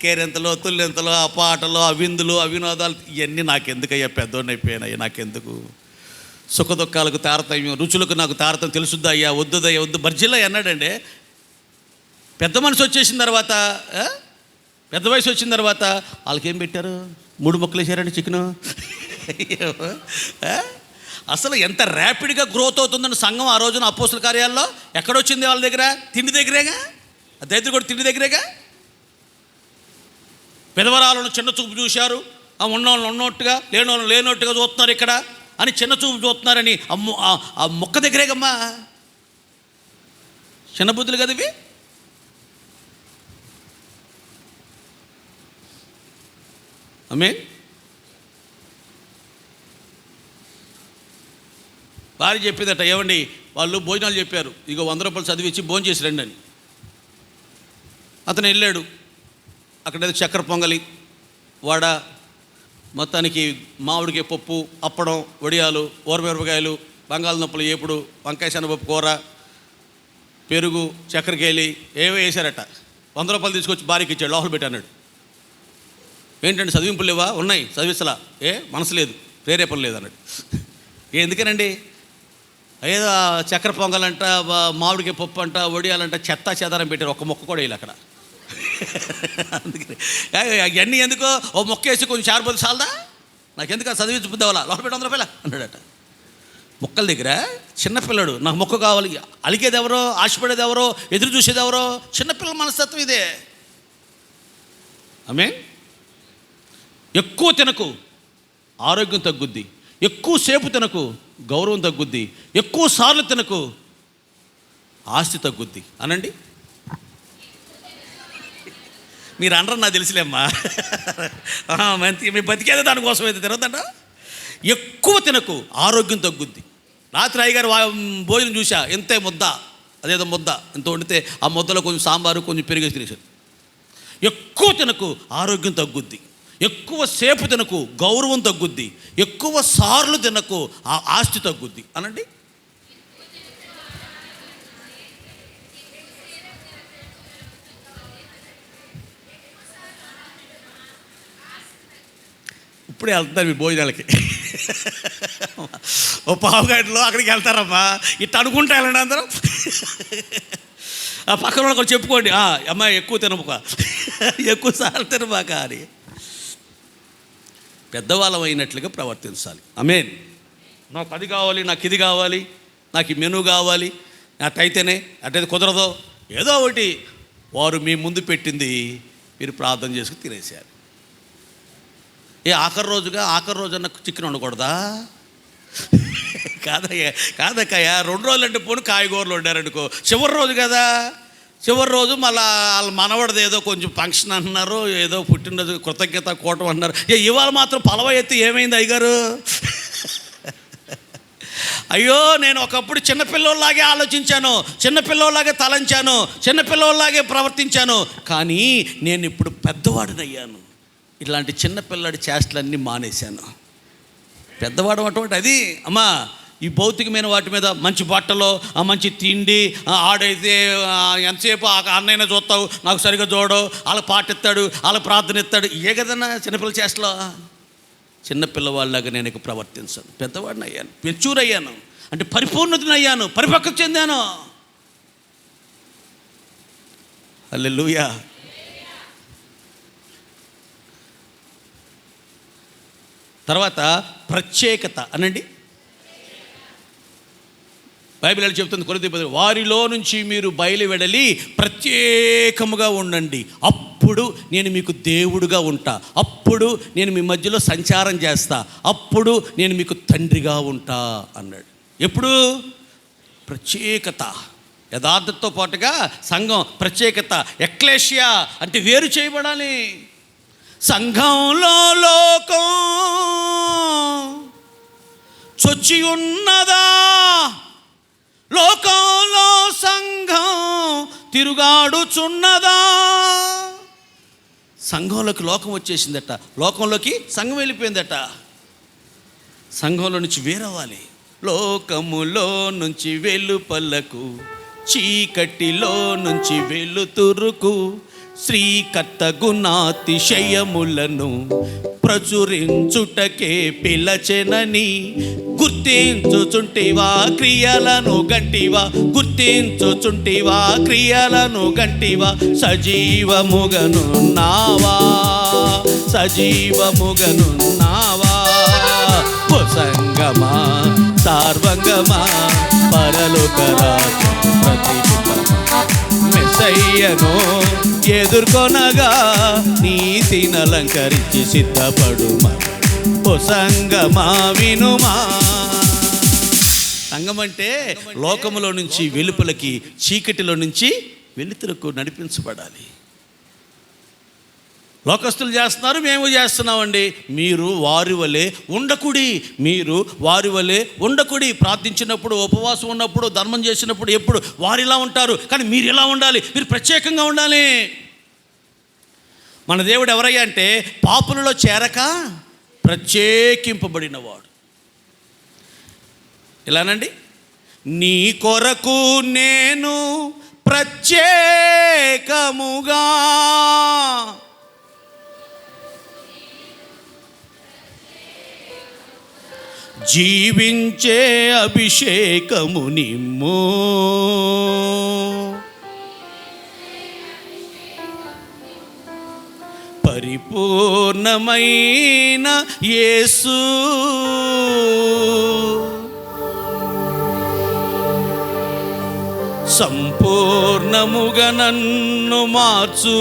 కేరింతలు, తుల్లెంతలు, ఆ పాటలు, ఆ విందులు, ఆ వినోదాలు, ఇవన్నీ నాకెందుకయ్యా, పెద్దోడిని అయిపోయానయ్యా, నాకెందుకు? సుఖదుఖాలకు తారతమ్యం, రుచులకు నాకు తారతమ్యం తెలుసుద్దా అయ్యా, వద్దుదయ్యా వద్దు, బర్జిలా అన్నాడండి. పెద్ద మనసు వచ్చేసిన తర్వాత, పెద్ద వయసు వచ్చిన తర్వాత వాళ్ళకేం పెట్టారు, 3 ముక్కలు వేసారండి చికెను. అసలు ఎంత ర్యాపిడ్గా గ్రోత్ అవుతుందని సంఘం ఆ రోజున అపోస్తుల కార్యాల్లో ఎక్కడొచ్చింది? వాళ్ళ దగ్గర తిండి దగ్గరేగా, దైత్యుడు కూడా తిండి దగ్గరేగా. పెదవరాలను చిన్న చూపు చూశారు, ఉన్నవాళ్ళని ఉన్నట్టుగా లేనోళ్ళని లేనట్టుగా చూస్తున్నారు ఇక్కడ అని చిన్న చూపు చూస్తున్నారని ఆ మొక్క దగ్గరేగమ్మా. చిన్న బుద్ధులు కదా ఇవి. ఆమేన్. భార్య చెప్పిందట, ఏమండి వాళ్ళు భోజనాలు చెప్పారు, ఇక 100 రూపాయలు చదివించి భోజనం చేసి రండి అని. అతను వెళ్ళాడు, అక్కడ చక్కెర పొంగలి, వడ, మొత్తానికి మామిడికాయ పప్పు, అప్పడం, వడియాలు, ఊరమిరపకాయలు, బంగాళదుంపలు ఏపుడు, వంకాయ శనగపప్పు కూర, పెరుగు, చక్కెరకేళి ఏవో వేశారట. 100 రూపాయలు తీసుకొచ్చి భార్యకి ఇచ్చాడు, లోపల పెట్టాడు. ఏంటంటే చదివింపులు లేవా? ఉన్నాయి, చదివిస్తలా. మనసు లేదు, ప్రేరేపణ లేదు అన్నాడు. ఎందుకనండి? ఏదో చక్కెర పొంగలంట, మామిడికాయ పప్పు అంట, వడియాలంట, చెత్త చెదారం పెట్టారు, ఒక్క మొక్క కూడా వేయాలి అక్కడ. అందుకని అవన్నీ ఎందుకో, ఓ మొక్క వేసి కొంచెం చారిపోతే చాలదా, నాకెందుకు చదివించుద్దావాలా, లోపల పెట్టి 100 రూపాయలు అన్నాడట. మొక్కల దగ్గర చిన్నపిల్లడు, నాకు మొక్క కావాలి, అలిగేది ఎవరో, ఆశపడేది ఎవరో, ఎదురు చూసేది ఎవరో, చిన్నపిల్లల మనస్తత్వం ఇదే. ఆమేన్. ఎక్కువ తినకు, ఆరోగ్యం తగ్గుద్ది. ఎక్కువసేపు తినకు, గౌరవం తగ్గుద్ది. ఎక్కువ సార్లు తినకు, ఆస్తి తగ్గుద్ది అనండి. మీరు అనరు, నాకు తెలుసులేమ్మా. మీ బతికేదో దానికోసం అయితే తినొద్దంట. ఎక్కువ తినకు, ఆరోగ్యం తగ్గుద్ది. రాత్రి అయ్యగారు భోజనం చూసా, ఎంతే ముద్ద, అదేదో ముద్ద ఎంత వండితే ఆ ముద్దలో కొంచెం సాంబారు, కొంచెం పెరుగు తినేసాడు. ఎక్కువ తినకు, ఆరోగ్యం తగ్గుద్ది. ఎక్కువ సేపు తినకు, గౌరవం తగ్గుద్ది. ఎక్కువ సార్లు తినకు, ఆ ఆస్తి తగ్గుద్ది అనండి. ఇప్పుడే వెళ్తున్నారు మీ భోజనాలకి, ఓ పావుగంటలో అక్కడికి వెళ్తారమ్మా. ఇట్లా అనుకుంటా వెళ్ళండి అందరూ. ఆ పక్కన వాళ్ళకి కూడా చెప్పుకోండి, అమ్మాయి ఎక్కువ తినమాక, ఎక్కువ సార్లు తినమాక అని. పెద్దవాళ్ళం అయినట్లుగా ప్రవర్తించాలి. ఆమేన్. నాకు అది కావాలి, నాకు ఇది కావాలి, నాకు ఈ మెనూ కావాలి, అట్టయితేనే, అట్టయితే కుదరదో, ఏదో ఒకటి వారు మీ ముందు పెట్టింది మీరు ప్రార్థన చేసుకుని తినేసారు. ఆఖరి రోజన్నా చికెన్ వండకూడదా? కాదక్కయ్యా, 2 రోజులు అంటే పోను కాయగూరలు వండారనుకో, చివరి రోజు కదా, చివరి రోజు మళ్ళీ వాళ్ళ మనవడది ఏదో కొంచెం ఫంక్షన్ అంటున్నారు, ఏదో పుట్టినరోజు కృతజ్ఞత కూటం అంటున్నారు. ఇవాళ మాత్రం పలవ ఎత్తి ఏమైంది అయ్యగారు? అయ్యో, నేను ఒకప్పుడు చిన్నపిల్లలాగే ఆలోచించాను, చిన్నపిల్లలాగే తలంచాను, చిన్నపిల్లలాగే ప్రవర్తించాను, కానీ నేను ఇప్పుడు పెద్దవాడినయ్యాను. ఇలాంటి చిన్నపిల్లడి చేష్టలన్నీ మానేశాను. పెద్దవాడు అటువంటి అది అమ్మా. ఈ భౌతికమైన వాటి మీద మంచి బట్టలు, మంచి తిండి, ఆడైతే ఎంతసేపు అన్నైనా చూస్తావు, నాకు సరిగ్గా చూడవు, వాళ్ళకి పాట ఇస్తాడు, వాళ్ళకి ప్రార్థన ఇస్తాడు, ఏ కదన్నా చిన్నపిల్ల చేష్టలో. చిన్నపిల్లవాళ్ళలాగా నేను ఇక ప్రవర్తించాను. పెద్దవాడిని అయ్యాను, మెచ్యూర్ అయ్యాను, అంటే పరిపూర్ణతని అయ్యాను, పరిపక్వత చెందాను. హల్లెలూయా. తర్వాత ప్రత్యేకత అనండి. బైబిల్ చెప్తుంది, కొరింథీ పత్రిక, వారిలో నుంచి మీరు బయలువెడలి ప్రత్యేకముగా ఉండండి, అప్పుడు నేను మీకు దేవుడుగా ఉంటా, అప్పుడు నేను మీ మధ్యలో సంచారం చేస్తా, అప్పుడు నేను మీకు తండ్రిగా ఉంటా అన్నాడు. ఎప్పుడు? ప్రత్యేకత. యథార్థతతో పాటుగా సంఘం ప్రత్యేకత. ఎక్లేషియా అంటే వేరు చేయబడాలి. సంఘంలో లోకం చొచ్చి ఉన్నదా, లోకంలో సంఘం తిరుగాడుచున్నదా. సంఘంలోకి లోకం వచ్చేసిందట, లోకంలోకి సంఘం వెళ్ళిపోయిందట. సంఘంలో నుంచి వేరవ్వాలి. లోకములో నుంచి వెలుపలకు, చీకటిలో నుంచి వెలుతురుకు, శ్రీకర్త గుణాతిశయములను ప్రచురించుటకే పిలచెనని గుర్తించుచుంటివా క్రియలను గంటివా, గుర్తించుచుంటివా క్రియలను గంటివా. సజీవముగనున్నావా, సజీవముగనున్నావా. ఓ సంగమా, సార్వంగమా, పరలోక రాజ్య ప్రతిబింబమా, మెస్సయ్యను ఎదుర్కొనగా నీతిని అలంకరించి సిద్ధపడుమా. ఓ సంగమా వినుమా. సంఘం అంటే లోకములో నుంచి వెలుపలకి, చీకటిలో నుంచి వెలుతురుకు నడిపించబడాలి. లోకస్తులు చేస్తున్నారు, మేము చేస్తున్నామండి. మీరు వారి వలె ఉండకుడి, మీరు వారి వలె ఉండకుడి. ప్రార్థించినప్పుడు, ఉపవాసం ఉన్నప్పుడు, ధర్మం చేసినప్పుడు ఎప్పుడు వారిలా ఉంటారు, కానీ మీరు ఎలా ఉండాలి, మీరు ప్రత్యేకంగా ఉండాలి. మన దేవుడు ఎవరయ్యా అంటే పాపులలో చేరక ప్రత్యేకింపబడినవాడు. ఇలానండి, నీ కొరకు నేను ప్రత్యేకముగా జీవించే అభిషేకము నిమ్ము. పరిపూర్ణమైన యేసు సంపూర్ణముగా నన్ను మార్చు.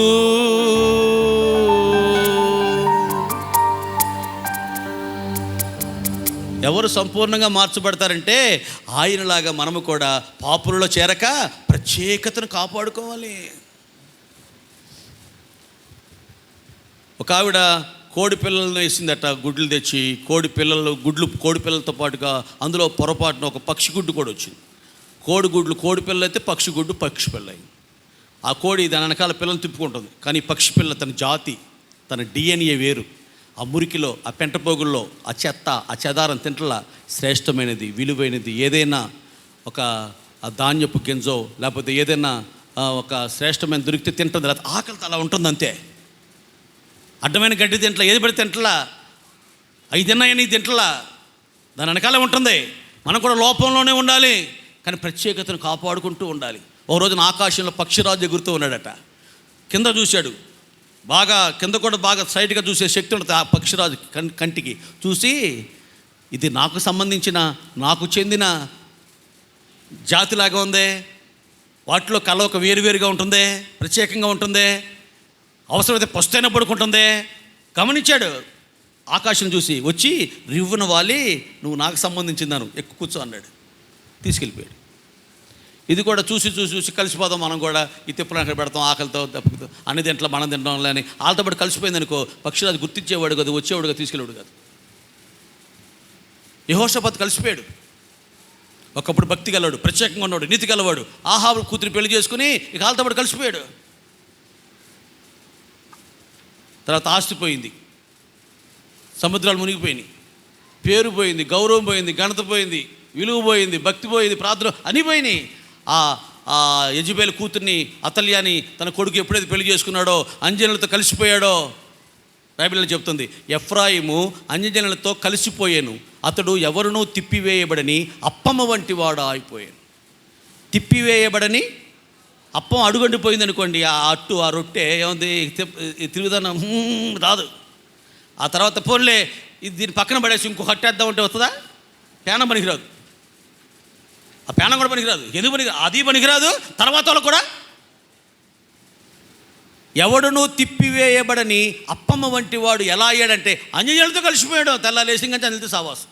ఎవరు సంపూర్ణంగా మార్చబడతారంటే ఆయనలాగా మనము కూడా పాపులలో చేరక ప్రత్యేకతను కాపాడుకోవాలి. ఒక ఆవిడ కోడి పిల్లలను వేసిందట, గుడ్లు తెచ్చి. కోడి పిల్లలతో పాటుగా అందులో పొరపాటున ఒక పక్షి గుడ్డు కూడా వచ్చింది. కోడి పిల్ల అయితే పక్షి గుడ్డు పక్షి పిల్ల అయింది. ఆ కోడి దాని వెనకాల పిల్లలు తిప్పుకుంటుంది, కానీ పక్షి పిల్ల తన జాతి, తన DNA వేరు. ఆ మురికిలో, ఆ పెంటపోగుల్లో, ఆ చెత్త, ఆ చెదారం తింటలా శ్రేష్టమైనది, విలువైనది ఏదైనా ఒక ధాన్యపు గింజో లేకపోతే ఏదైనా ఒక శ్రేష్టమైన దొరికితే తింటుంది. ఆకలితో అలా ఉంటుంది అంతే. అడ్డమైన గడ్డి తింటలా, ఏది పడితే తింటలా, అవి తిన్నాయని తింటలా, దాని వెనకాలే ఉంటుంది. మనం కూడా లోపంలోనే ఉండాలి, కానీ ప్రత్యేకతను కాపాడుకుంటూ ఉండాలి. ఓ రోజున ఆకాశంలో పక్షిరాజు ఎగురుతూ ఉన్నాడట. కింద చూశాడు, బాగా కింద కూడా బాగా స్ట్రైట్గా చూసే శక్తి ఉంటుంది ఆ పక్షిరాజు కంటికి. చూసి ఇది నాకు సంబంధించిన, నాకు చెందిన జాతిలాగా ఉందే, వాటిలో కళ ఒక వేరువేరుగా ఉంటుందే, ప్రత్యేకంగా ఉంటుందే, అవసరమైతే పస్తైనా పడుకుంటుందే గమనించాడు. ఆకాశం చూసి వచ్చి రివ్వున వాలి, నువ్వు నాకు సంబంధించిందాను, ఎక్కువ కూర్చో అన్నాడు. తీసుకెళ్ళిపోయాడు. ఇది కూడా చూసి చూసి చూసి కలిసిపోదాం మనం కూడా, ఈ తిప్పులు అక్కడ పెడతాం, ఆకలితో దప్పుకుతో అన్ని తింట్లో మనం తింటాం అని వాళ్ళతో పాటు కలిసిపోయింది అనుకో, పక్షురాజు గుర్తించేవాడు కదా, వచ్చేవాడు కదా, తీసుకెళ్ళాడు కాదు. యెహోషాపాతు కలిసిపోయాడు. ఒకప్పుడు భక్తి గలవాడు, ప్రత్యేకంగా ఉన్నవాడు, నీతి గలవాడు. ఆహాబు కూతురు పెళ్లి చేసుకుని ఇక వాళ్ళతో పాటు కలిసిపోయాడు. తర్వాత ఆస్తి పోయింది, సముద్రాలు మునిగిపోయినాయి, పేరు పోయింది, గౌరవం పోయింది, ఘనత పోయింది, విలువ పోయింది, భక్తి పోయింది, ప్రార్థన అన్నీ పోయినాయి. ఆ యెజెబెలు కూతుర్ని, అతల్యాని తన కొడుకు ఎప్పుడైతే పెళ్లి చేసుకున్నాడో అంజనులతో కలిసిపోయాడో బైబిల్లో చెప్తుంది, ఎఫ్రాయిము అంజనులతో కలిసిపోయాను, అతడు ఎవరునూ తిప్పివేయబడని అప్పమ్మ వంటి వాడు అయిపోయాను. తిప్పివేయబడని అప్పం అడుగండిపోయింది అనుకోండి, ఆ అట్టు, ఆ రొట్టె ఏముంది, తిరుగుదనం రాదు. ఆ తర్వాత పోన్లే దీన్ని పక్కన పడేసి ఇంకొక హట్టేద్దామంటే వస్తుందా? పేనం పనికిరాదు, ఆ పేనం కూడా పనికిరాదు, ఎందుకు పనికిరాదు, అది పనికిరాదు. తర్వాత వాళ్ళు కూడా ఎవడునూ తిప్పివేయబడని అప్పమ్మ వంటి వాడు ఎలా అయ్యాడంటే అంజనులతో కలిసిపోయాడు. తెల్లాలేసి ఇంకా అంజనులతో సావాసం,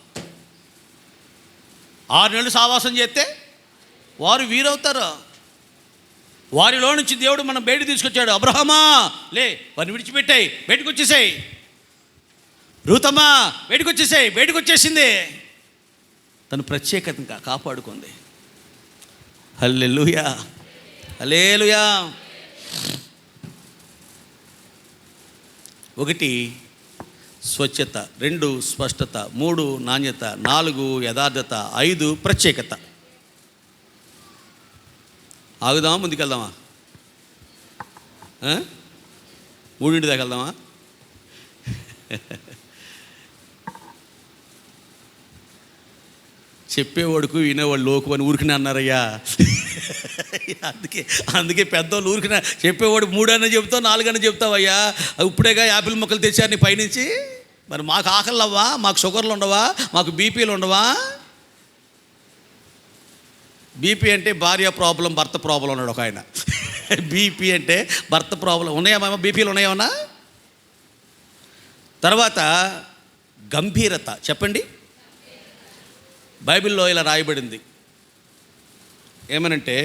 6 నెలలు సావాసం చేస్తే వారు వీరవుతారు. వారిలో నుంచి దేవుడు మనం బయట తీసుకొచ్చాడు. అబ్రహమా లే, వారిని విడిచిపెట్టాయి, బయటకు వచ్చేసాయి. రూతమ్మా బయటకు వచ్చేసాయి, బయటకు వచ్చేసింది. తను ప్రత్యేకతగా కాపాడుకుంది. హల్లెలూయా, హల్లెలూయా. 1 స్వచ్ఛత, 2 స్పష్టత, 3 నాణ్యత, 4 యథార్థత, 5 ప్రత్యేకత. ఆగుదామా, ముందుకెళ్దామా? 3 దాకా వెళ్దామా? చెప్పేవాడుకు వినేవాళ్ళు లోకు అని ఊరికినే అన్నారయ్యా. అందుకే పెద్దవాళ్ళు ఊరికిన చెప్పేవాడు 3 అన్న చెప్తావు, 4 అన్న చెప్తావయ్యా. ఇప్పుడేగా యాపిల్ మొక్కలు తెచ్చారు నీ పైనుంచి. మరి మాకు ఆకలి అవ్వా? మాకు షుగర్లు ఉండవా? మాకు బీపీలు ఉండవా? బీపీ అంటే భార్య ప్రాబ్లం, భర్త ప్రాబ్లం ఉన్నాడు ఒక ఆయన. బీపీ అంటే భర్త ప్రాబ్లం. ఉన్నాయా బీపీలు ఉన్నాయేమన్నా? తర్వాత గంభీరత. చెప్పండి. బైబిల్లో ఇలా రాయబడింది ఏమనంటే,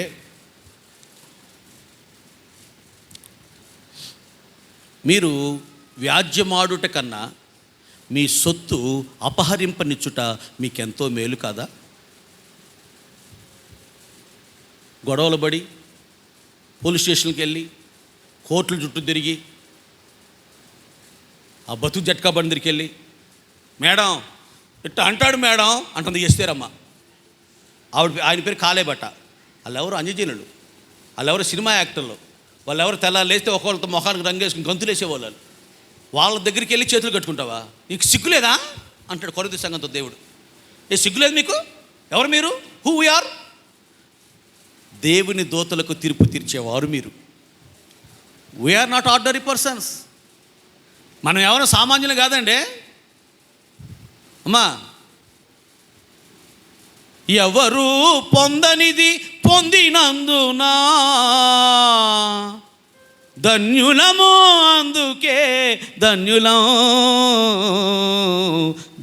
మీరు వ్యాజ్యమాడుట కన్నా మీ సొత్తు అపహరింపనిచ్చుట మీకెంతో మేలు కాదా? గొడవలు పడి పోలీస్ స్టేషన్కి వెళ్ళి కోర్టుల చుట్టూ తిరిగి ఆ బతుకు జట్కా బండి దగ్గరికి వెళ్ళి, మేడం ఇట్లా అంటాడు మేడం అంటుంది చేస్తారమ్మ. ఆయన పేరు కాలేబట్ట. వాళ్ళెవరు అంజజీనులు, వాళ్ళెవరు సినిమా యాక్టర్లు, వాళ్ళెవరు తెల్లారు లేస్తే ఒకళ్ళతో మొఖానికి రంగేసుకుని గంతులు వేసేవాళ్ళు. వాళ్ళ దగ్గరికి వెళ్ళి చేతులు కట్టుకుంటావా? నీకు సిగ్గులేదా అంటాడు కొరింథీ సంఘంతో దేవుడు. సిగ్గులేదు మీకు? ఎవరు మీరు? Who we are? దేవుని దూతలకు తీర్పు తీర్చేవారు మీరు. We are not ordinary persons. మనం ఎవరు సామాన్యులు కాదండి అమ్మా. ఎవరు పొందనిది పొందినందునా ధన్యులము, అందుకే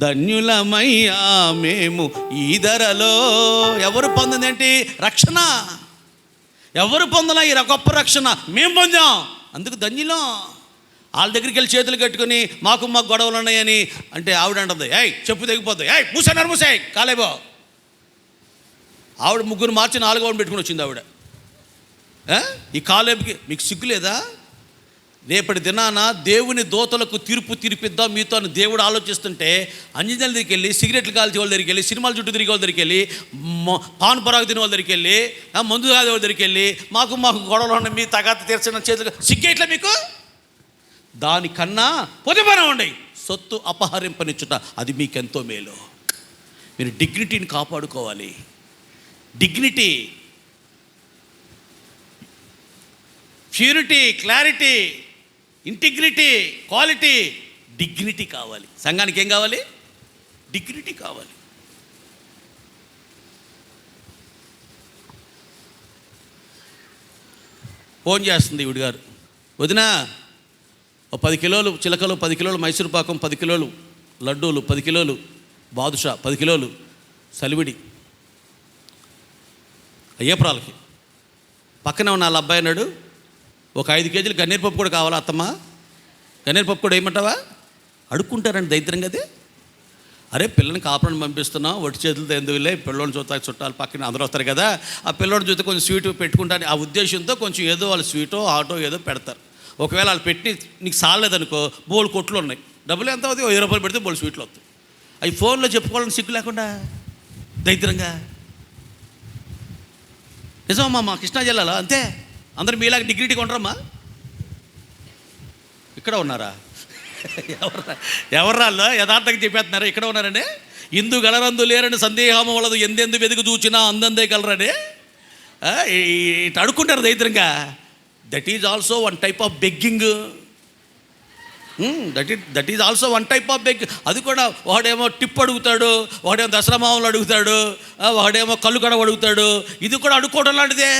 ధన్యులమయ్యా మేము ఈ ధరలో. ఎవరు పొందిందేంటి? రక్షణ. ఎవరు పొందలా ఈ గొప్ప రక్షణ? మేము పొందాం, అందుకు ధన్యులం. వాళ్ళ దగ్గరికి వెళ్ళి చేతులు కట్టుకుని మాకు గొడవలు ఉన్నాయని అంటే ఆవిడ అంటుంది, ఏయ్ చెప్పు తెగిపోద్ది, ఏయ్ మూసాయి మూసాయి కాలేబో. ఆవిడ 3 మార్చి 4వ పెట్టుకుని వచ్చింది ఆవిడ. ఈ కాలేబుకి మీకు సిగ్గులేదా? రేపటి దినాన దేవుని దూతలకు తీర్పు తీర్పిద్దాం మీతో అని దేవుడు ఆలోచిస్తుంటే, అంజనీల దగ్గరికి వెళ్ళి సిగరెట్లు కాల్చే వాళ్ళ దగ్గరికి వెళ్ళి, సినిమాల చుట్టూ తిరిగే వాళ్ళ దగ్గరికి వెళ్ళి, పాన్ పరాగు తినే వాళ్ళ దగ్గరికి వెళ్ళి, మందు కాదే వాళ్ళ దగ్గరికి వెళ్ళి మాకు గొడవలు ఉన్న మీ తగాత తీర్చిన చేతులు సిగ్గేట్లా మీకు? దానికన్నా పొదుపన ఉండి సొత్తు అపహరింపనిచ్చుట అది మీకెంతో మేలు. మీరు డిగ్నిటీని కాపాడుకోవాలి. Dignity, purity, clarity, integrity, quality, dignity కావాలి. సంఘానికి ఏం కావాలి? డిగ్నిటీ కావాలి. ఫోన్ చేస్తుంది ఈవిడ గారు, వదినా 10 కిలోలు చిలకలు, 10 కిలోలు మైసూరు పాకం, 10 కిలోలు లడ్డూలు, 10 కిలోలు బాదుషా, 10 కిలోలు సలివిడి ఏప్రాలకి. పక్కనే ఉన్న వాళ్ళ అబ్బాయి అన్నాడు, ఒక 5 కేజీలు గన్నేరు పప్పు కూడా కావాలా అత్తమ్మ? గన్నేరు పప్పు కూడా వేయమంటావా? అడుక్కుంటారండి దరిద్రంగా. అది అరే పిల్లని కాపురాన్ని పంపిస్తున్నాం, ఒట్టి చేతులతో ఎందుకులే, పిల్లోని చూస్తాకి చుట్టాలు పక్కన అందరూ వస్తారు కదా, ఆ పిల్లోని చూస్తే కొంచెం స్వీట్ పెట్టుకుంటాను ఆ ఉద్దేశంతో కొంచెం ఏదో వాళ్ళు స్వీటో ఆటో ఏదో పెడతారు. ఒకవేళ వాళ్ళు పెట్టి నీకు సాలేదనుకో, బోల్ కొట్లు ఉన్నాయి, డబ్బులు ఎంత అవుతుంది? 10 రూపాయలు పెడితే బోల్ స్వీట్లు వస్తాయి. అవి ఫోన్లో చెప్పుకోవాలని సిగ్గు లేకుండా దరిద్రంగా. నిజమమ్మా, మా కృష్ణా జిల్లాలో అంతే. అందరూ మీలాగా డిగ్నిటీగా ఉండరమ్మా. ఇక్కడ ఉన్నారా? ఎవర్రాల్లో యథార్థంగా చెప్పేస్తున్నారా? ఇక్కడ ఉన్నారండి. ఇందు గలరందు లేరని సందేహం వలదు, ఎందెందు వెతుకు చూచినా అందందే గలరని ఇటు అడుక్కుంటారు దరిద్రంగా. That is also one type of begging. That is also one type of beg. అది కూడా వాడేమో టిప్ అడుగుతాడు, వాడేమో దసరా మామూలు అడుగుతాడు, వాడేమో కళ్ళు కడవ అడుగుతాడు. ఇది కూడా అడుక్కోవడం లాంటిదే.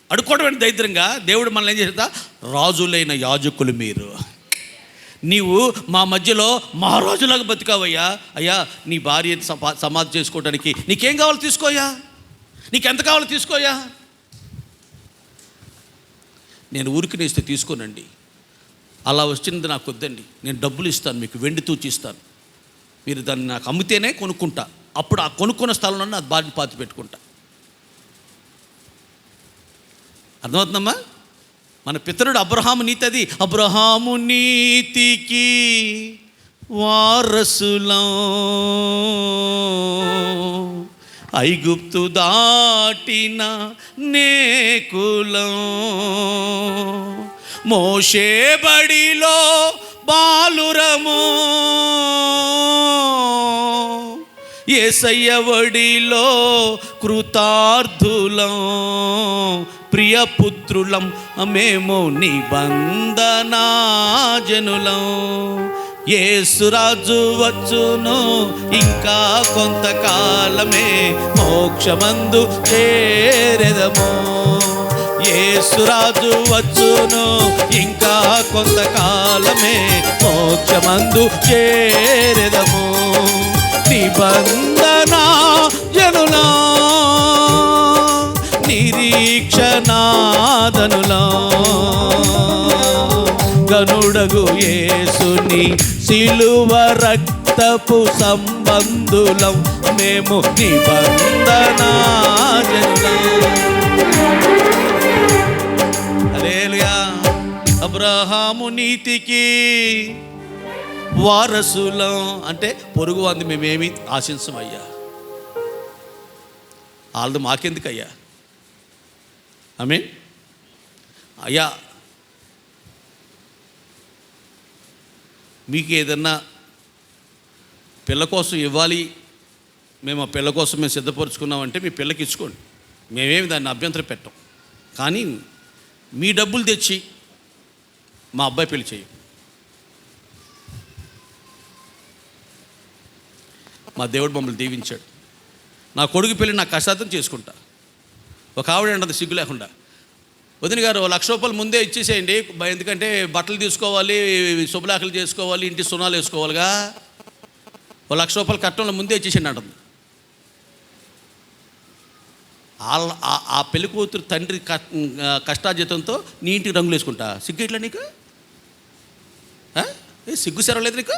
అడుక్కోవడం అంటే దరిద్రంగా. దేవుడు మనల్ని ఏం చేస్తా, రాజులైన యాజకులు మీరు, నీవు మా మధ్యలో మహారాజులాగా బతికావయ్యా. అయ్యా నీ భార్య సమాధి చేసుకోవడానికి నీకేం కావాలో తీసుకోయా, నీకెంత కావాలో తీసుకోయా. నేను ఊరికి నేస్తే తీసుకోనండి, అలా వచ్చింది నాకు వద్దండి, నేను డబ్బులు ఇస్తాను, మీకు వెండి తూచి ఇస్తాను, మీరు దాన్ని నాకు అమ్మితేనే కొనుక్కుంటా, అప్పుడు ఆ కొనుక్కున్న స్థలంలో నా భార్యని పాతి పెట్టుకుంటా. అర్థమవుతుందమ్మా? మన పితరుడు అబ్రహాము నీతి అది. అబ్రహాము నీతికి వారసులం, ఐగుప్తు దాటిన నేకులం, మోషే బడిలో బాలురము, యేసయ్య ఒడిలో కృతార్థులం, ప్రియపుత్రులం మేము నిబంధనా జనులం. యేసురాజు వచ్చును ఇంకా కొంతకాలమే, మోక్షమందు చేరెదము. యేసురాజు వచ్చును ఇంకా కొంతకాలమే, మోక్షమందు చేరెదము. నిబంధనా జనులా, నిరీక్షణాదనులా, గనుడగు యేసుని సిలువ రక్తపు సంబంధులం మేము నిబంధనా జనులం. హల్లెలూయా. అబ్రహాము నీతికి వారసులం అంటే పొరుగు వారిని మేమేమి ఆశించమయ్యా, వాళ్ళది మాకెందుకయ్యా? ఆమేన్. అయ్యా, మీకు ఏదన్నా పిల్ల కోసం ఇవ్వాలి, మేము ఆ పిల్ల కోసం మేము సిద్ధపరుచుకున్నామంటే మీ పిల్లకి ఇచ్చుకోండి, మేమేమి దాన్ని అభ్యంతరం పెట్టాం. కానీ మీ డబ్బులు తెచ్చి మా అబ్బాయి పెళ్లి చేయం. మా దేవుడు మమ్మల్ని దీవించాడు. నా కొడుకు పెళ్ళి నా కష్టార్థం చేసుకుంటా. ఒక ఆవిడ అంటది సిగ్గు లేకుండా, వదిన గారు 1,00,000 రూపాయలు ముందే ఇచ్చేసేయండి, ఎందుకంటే బట్టలు తీసుకోవాలి, శుభలాఖలు చేసుకోవాలి, ఇంటి సున్నాలు వేసుకోవాలిగా, 1,00,000 రూపాయలు కట్టడంలో ముందే ఇచ్చేసేయండి అంటుంది. ఆ పెళ్లి కూతురు తండ్రి కష్టార్జితంతో నీ ఇంటికి రంగులు వేసుకుంటా. సిగ్గు ఎట్లా నీకు? సిగ్గు సెరవలేదు నీకు?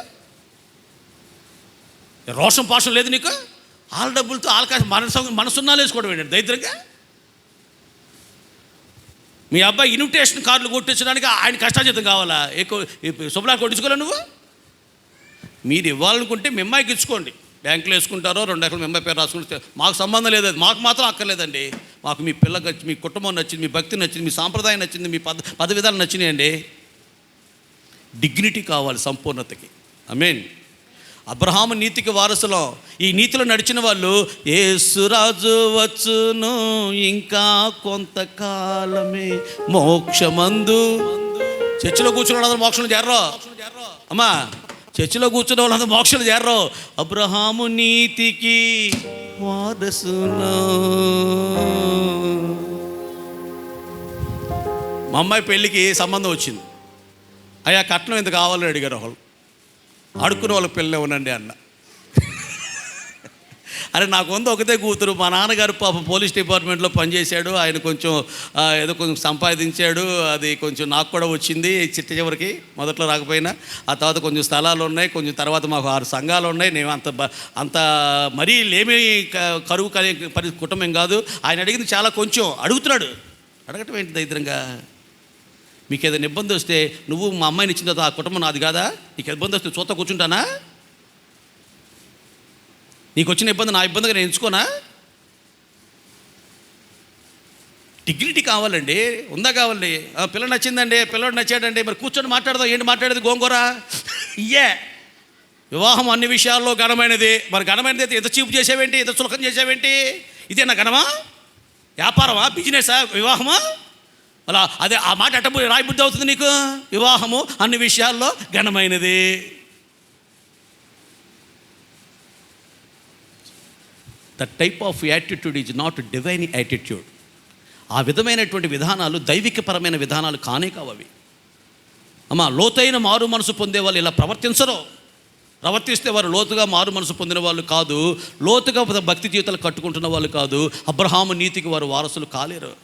రోషం పాషం లేదు నీకు? వాళ్ళ డబ్బులతో మన సున్నాలు వేసుకోవడం ఏంటంటే దరిద్రంగా. మీ అబ్బాయి ఇన్విటేషన్ కార్డులు కొట్టించడానికి ఆయన కష్టార్జితం కావాలా? ఎక్కువ శుభ్లా కొట్టించుకోలే నువ్వు? మీరు ఇవ్వాలనుకుంటే మీ అమ్మాయికి ఇచ్చుకోండి, బ్యాంకులో వేసుకుంటారో 2 ఎకరాలు మీ అమ్మాయి పేరు రాసుకుంటే మాకు సంబంధం లేదు. అది మాకు మాత్రం అక్కర్లేదండి. మాకు మీ పిల్లకి నచ్చింది, మీ కుటుంబం నచ్చింది, మీ భక్తి నచ్చింది, మీ సాంప్రదాయం నచ్చింది, మీ పద విధాలు నచ్చినాయండి. డిగ్నిటీ కావాలి సంపూర్ణతకి. ఆమేన్. అబ్రహాము నీతికి వారసులం. ఈ నీతిలో నడిచిన వాళ్ళు యేసురాజు వచ్చును ఇంకా కొంతకాలమే, మోక్షమందు. చర్చిలో కూర్చున్న వాళ్ళందరూ మోక్షంలో చేరరు అమ్మా, చర్చిలో కూర్చున్న వాళ్ళందరూ మోక్షంలో చేరరు. అబ్రహాము నీతికి వారసులం. మా అమ్మాయి పెళ్ళికి సంబంధం వచ్చింది. అయ్యా కట్నం ఎంత కావాలని అడిగారు వాళ్ళు. అడుక్కునే వాళ్ళకి పెళ్ళి ఉనండి అన్న. అరే నాకు ఉంది ఒకతే కూతురు, మా నాన్నగారు పాపం పోలీస్ డిపార్ట్మెంట్లో పనిచేశాడు, ఆయన కొంచెం ఏదో కొంచెం సంపాదించాడు, అది కొంచెం నాకు కూడా వచ్చింది చిట్ట చివరికి, మొదట్లో రాకపోయినా. ఆ తర్వాత కొంచెం స్థలాలు ఉన్నాయి, కొంచెం తర్వాత మాకు 6 సంఘాలు ఉన్నాయి. నేను అంత మరీ లేమి కరువు కుటుంబం కాదు. ఆయన అడిగింది చాలా కొంచెం అడుగుతున్నాడు. అడగటం ఏంటి దరిద్రంగా? మీకు ఏదైనా ఇబ్బంది వస్తే నువ్వు మా అమ్మాయిని ఇచ్చిన తర్వాత ఆ కుటుంబం నాది కాదా? నీకు ఇబ్బంది వస్తే చూస్తా కూర్చుంటానా? నీకు వచ్చిన ఇబ్బంది నా ఇబ్బందిగా నేను ఎంచుకోనా? డిగ్నిటీ కావాలండి, ఉందా కావాలి. పిల్ల నచ్చిందండి, పిల్లడు నచ్చాడండి, మరి కూర్చొని మాట్లాడదాం. ఏంటి మాట్లాడేది? గోంగూర ఇయ్యే. వివాహం అన్ని విషయాల్లో ఘనమైనది. మరి ఘనమైనది అయితే ఎంత చీపు చేసావేంటి, ఎంత చులకం చేసావేంటి? ఇదేనా ఘనమా? వ్యాపారమా? బిజినెసా? వివాహమా? అలా అదే ఆ మాట అట్టబోయి రాయబుద్ధి అవుతుంది నీకు. వివాహము అన్ని విషయాల్లో ఘనమైనది. The type of attitude is not divine attitude. ఆ విధమైనటువంటి విధానాలు దైవికపరమైన విధానాలు కానే కావవి. అమ్మా, లోతైన మారు మనసు పొందే వాళ్ళు ఇలా ప్రవర్తించరు. ప్రవర్తిస్తే వారు లోతుగా మారు మనసు పొందిన వాళ్ళు కాదు, లోతుగా భక్తి జీవితాలు కట్టుకుంటున్న వాళ్ళు కాదు. అబ్రహాము నీతికి వారు వారసులు కాలేరు.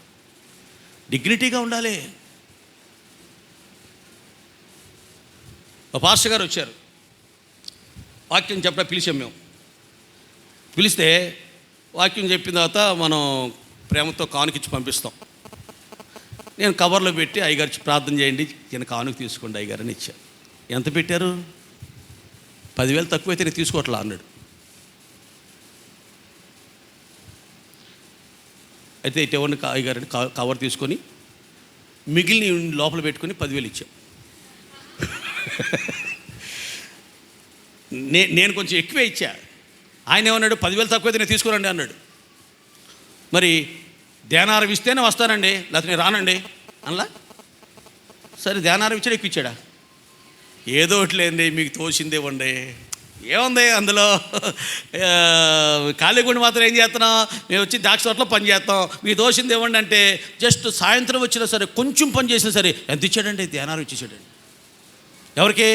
డిగ్నిటీగా ఉండాలి. ఒక పాస్టర్ గారు వచ్చారు, వాక్యం చెప్పడా పిలిచాం మేము. పిలిస్తే వాక్యం చెప్పిన తర్వాత మనం ప్రేమతో కానుకిచ్చి పంపిస్తాం. నేను కవర్లో పెట్టి అయ్యగారు ప్రార్థన చేయండి, నేను కానుక తీసుకోండి అయ్యగారు అని ఇచ్చాను. ఎంత పెట్టారు? 10,000 తక్కువైతే నేను తీసుకోవట్లా అన్నాడు. అయితే ఇటువంటి అయ్యగారని కవర్ తీసుకొని మిగిలిన లోపల పెట్టుకొని 10,000 ఇచ్చాను. నేను కొంచెం ఎక్కువే ఇచ్చా. ఆయన ఏమన్నాడు, 10,000 తక్కువైతే నేను తీసుకోరండి అన్నాడు. మరి ధ్యానారం ఇస్తేనే వస్తానండి, లేకపోతే నేను రానండి అలా. సరే ధ్యానారం ఇచ్చాడు, ఎక్కువ ఇచ్చాడా? ఏదో ఒకటి లేండి, మీకు తోచింది ఇవ్వండి. ఏముంది అందులో? ఖాళీ గుండి మాత్రం ఏం చేస్తున్నాం, మేము వచ్చి ద్రాక్ష తోటలో పని చేస్తాం, మీకు తోచింది ఇవ్వండి అంటే జస్ట్ సాయంత్రం వచ్చినా సరే కొంచెం పని చేసినా సరే ఎంత ఇచ్చాడండి? ధ్యానారం ఇచ్చేసాడండి. ఎవరికి?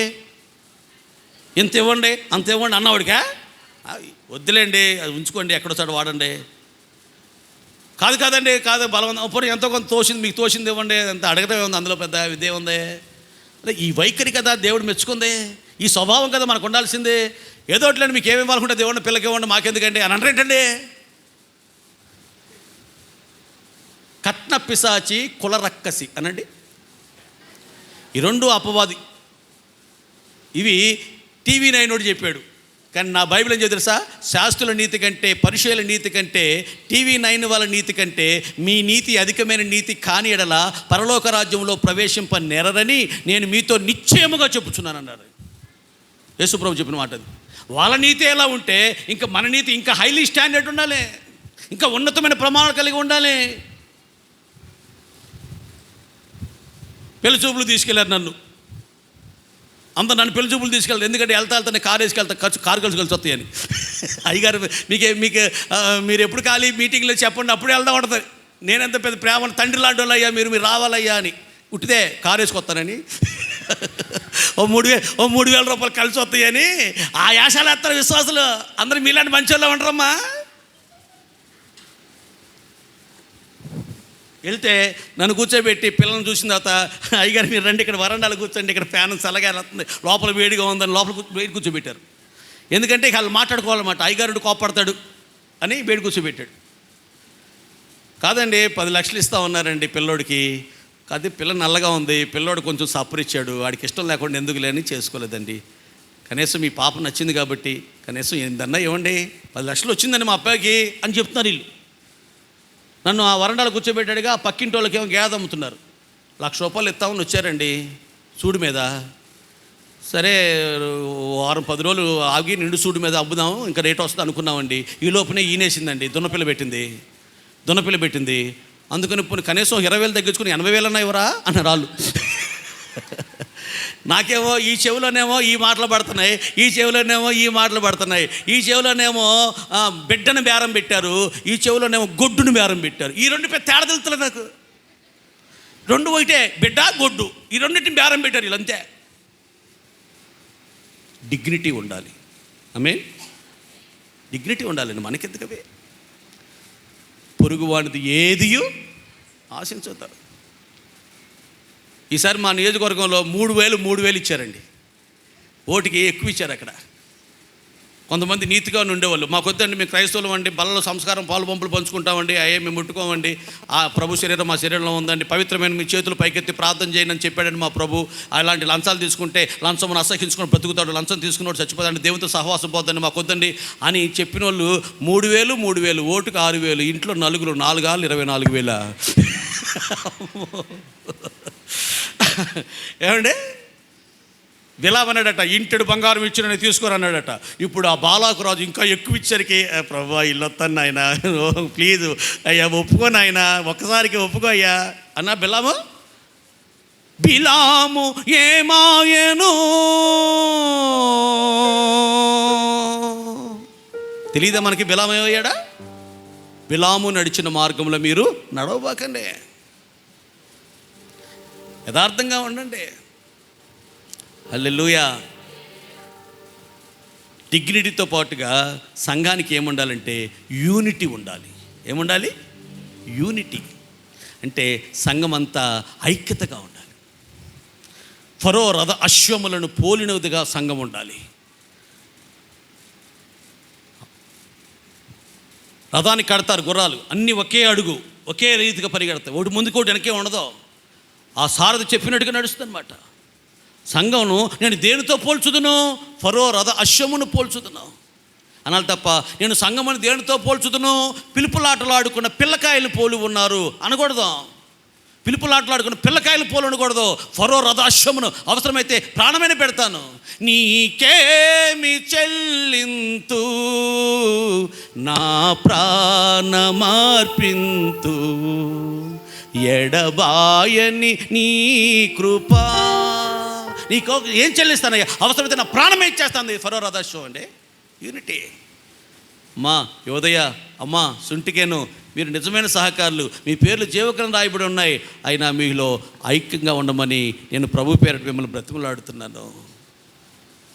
ఎంత ఇవ్వండి అంత ఇవ్వండి అన్నవాడికా? వద్దులేండి, అది ఉంచుకోండి, ఎక్కడోసారి వాడండి. కాదండి బలవంతం పోనీ ఎంతో కొంత తోసింది, మీకు తోసింది ఇవ్వండి, అంత అడగటమే ఉంది, అందులో పెద్ద విద్య ఉంది. అదే ఈ వైఖరి కదా దేవుడు మెచ్చుకుంది, ఈ స్వభావం కదా మనకు ఉండాల్సిందే. ఏదో ఒకటి మీకు ఏమి ఇవ్వాలనుకుంటే దేవుడిని పిల్లకి ఇవ్వండి, మాకెందుకండి అని అంటారేంటండి? కట్న పిశాచి, కుల రక్కసి అనండి, ఈ రెండు అపవాది. ఇవి టీవీ 9 చెప్పాడు. కానీ నా బైబిల్ ఏం తెలుసా? శాస్త్రుల నీతి కంటే, పరిచయుల నీతి కంటే, టీవీ 9 వాళ్ళ నీతి కంటే మీ నీతి అధికమైన నీతి కాని ఎడల పరలోక రాజ్యంలో ప్రవేశింప నెరరని నేను మీతో నిశ్చయముగా చెప్పుచున్నాను అన్నారు యేసుప్రభు చెప్పిన మాట. అది వాళ్ళ నీతి ఎలా ఉంటే ఇంకా మన నీతి ఇంకా హైలీ స్టాండర్డ్ ఉండాలి, ఇంకా ఉన్నతమైన ప్రమాణాలు కలిగి ఉండాలి. పెళ్లి చూపులు తీసుకెళ్ళారు నన్ను, అందరు నన్ను పెళ్లి చూపులు తీసుకెళ్ళారు. ఎందుకంటే వెళ్తా కారు వేసుకెళ్తా, కారు కలిసి వస్తాయని. అయ్యగారు మీరు ఎప్పుడు ఖాళీ మీటింగ్లో చెప్పండి, అప్పుడే వెళ్దా ఉంటుంది. నేనెంత పెద్ద ప్రేమ తండ్రి లాంటి వాళ్ళు అయ్యా, మీరు రావాలయ్యా అని. ఉట్టిదే కారు వేసుకొస్తానని, ఓ 3,000 రూపాయలు కలిసి వస్తాయని ఆ యాశాలు వేస్తారు విశ్వాసులు. అందరూ మీలాంటి మంచి వాళ్ళు ఉంటారమ్మా. వెళ్తే నన్ను కూర్చోబెట్టి పిల్లల్ని చూసిన తర్వాత, అయ్యగారు మీరు రండి, ఇక్కడ వరండాలు కూర్చోండి, ఇక్కడ ఫ్యాన్ చల్లగా వస్తుంది, లోపల వేడిగా ఉందని లోపల వేడి కూర్చోబెట్టారు. ఎందుకంటే ఇక వాళ్ళు మాట్లాడుకోవాలన్నమాట, అయ్యగారుడు కోపడతాడు అని వేడి కూర్చోబెట్టాడు. కాదండి 10 లక్షలు ఇస్తా ఉన్నారండి పిల్లోడికి. కాదు, పిల్ల నల్లగా ఉంది, పిల్లోడు కొంచెం సప్పరిచ్చాడు, వాడికి ఇష్టం లేకుండా ఎందుకు లేని చేసుకోలేదండి. కనీసం మీ పాప నచ్చింది కాబట్టి కనీసం ఏందన్నా ఇవ్వండి, 10 లక్షలు వచ్చిందండి మా అబ్బాయికి అని చెప్తున్నారు వీళ్ళు. నన్ను ఆ వరండాలు కూర్చోబెట్టాడుగా. ఆ పక్కింటి వాళ్ళకి ఏమో గేదె అమ్ముతున్నారు, 1,00,000 రూపాయలు ఇస్తామని వచ్చారండి సూడి మీద. సరే 10 రోజులు ఆగి నిండు సూడి మీద అమ్ముదాం, ఇంకా రేట్ వస్తుంది అనుకున్నామండి. ఈ లోపునే ఈనేసిందండి, దున్నపిల్ల పెట్టింది. అందుకని కనీసం 20,000 తగ్గించుకుని 80,000 అన్నా ఇవ్వరా అన్నారు వాళ్ళు. నాకేమో ఈ చెవులోనేమో ఈ మాటలు పడుతున్నాయి, ఈ చెవులోనేమో ఈ మాటలు పడుతున్నాయి. ఈ చెవులోనేమో బిడ్డను బేరం పెట్టారు, ఈ చెవులోనేమో గొడ్డును బేరం పెట్టారు. ఈ రెండు పెద్ద తేడా తెలుస్తుంది నాకు. రెండు ఒకటే, బిడ్డ గొడ్డు, ఈ రెండింటిని బేరం పెట్టారు వీళ్ళంతే. డిగ్నిటీ ఉండాలి, డిగ్నిటీ ఉండాలండి మనకెందుకవే. పొరుగువాడిది ఏదియు ఆశించుతారు. ఈసారి మా నియోజకవర్గంలో 3,000 ఇచ్చారండి. ఓటికి ఎక్కువ ఇచ్చారు. అక్కడ కొంతమంది నీతిగా ఉండేవాళ్ళు, మాకొద్దండి, మేము క్రైస్తవులు అండి, బలలో సంస్కారం పాలు పంపులు పంచుకుంటామండి, అయ్యే మేము ముట్టుకోమండి, ఆ ప్రభు శరీరం మా శరీరంలో ఉందండి, పవిత్రమైన మీ చేతులు పైకెత్తి ప్రార్థన చేయండి అని చెప్పాడండి మా ప్రభు. అలాంటి లంచాలు తీసుకుంటే లంచమును అసహించుకొని బ్రతుకుతాడు, లంచం తీసుకున్నాడు చచ్చిపోతాడు, దేవునితో సహవాసం పోద్దండి, మాకొద్దండి అని చెప్పిన వాళ్ళు 3,000 ఓటుకు 6,000. ఇంట్లో నలుగురు 4 ఆళ్ళు 24,000. ఏమండి విలావన్నాడట, ఇంటెడు బంగారం ఇచ్చిన తీసుకోరన్నాడట. ఇప్పుడు ఆ బాలాకు రాజు ఇంకా ఎక్కువ ఇచ్చరికి, ప్రభా ఇల్లొత్తాను ఆయన, ప్లీజ్ అయ్యా ఒప్పుకోను ఆయన, ఒక్కసారికి ఒప్పుకో అయ్యా అన్నా. బిలాము ఏమాయను తెలీదా మనకి? బిలాము ఏమయ్యాడా? బిలాము నడిచిన మార్గంలో మీరు నడవబాకండి, యథార్థంగా ఉండండి. హల్లెలూయా. డిగ్నిటీతో పాటుగా సంఘానికి ఏముండాలంటే యూనిటీ ఉండాలి. ఏముండాలి? యూనిటీ అంటే సంఘం అంతా ఐక్యతగా ఉండాలి. ఫరో రథ అశ్వములను పోలినదిగా సంఘం ఉండాలి. రథానికి కడతారు గుర్రాలు, అన్నీ ఒకే అడుగు, ఒకే రీతిగా పరిగెడతాయి, ఒకటి ముందుకు ఒకటి వెనకే ఉండదు. ఆ సారథి చెప్పినట్టుగా నడుస్తుంది అనమాట. సంఘంను నేను దేనితో పోల్చుదును? ఫరో రథ అశ్వమును పోల్చుదును అనాలి తప్ప, నేను సంఘమును దేనితో పోల్చుదును? పిలుపులాటలాడుకున్న పిల్లకాయలు పోలి ఉన్నారు అనకూడదు. పిలుపులాటలాడుకున్న పిల్లకాయలు పోలు అనకూడదు. ఫరో రథాశ్వమును అవసరమైతే ప్రాణమైన పెడతాను. నీకేమి చెల్లింతు నా ప్రాణమార్పింతు, ఎడబాయని నీ కృపా. నీకు ఏం చెల్లిస్తానయ్యా? అవసరమైతే నా ప్రాణమే ఇచ్చేస్తాను. ఫరో రథాశ్వం అండి. యూనిటీ. అమ్మా యోదయ, అమ్మా సుంటికేను, మీరు నిజమైన సహకారులు. మీ పేర్లు జీవగ్రంథం రాయబడి ఉన్నాయి. అయినా మీలో ఐక్యంగా ఉండమని నేను ప్రభు పేరట మిమ్మల్ని బ్రతిమలాడుతున్నాను.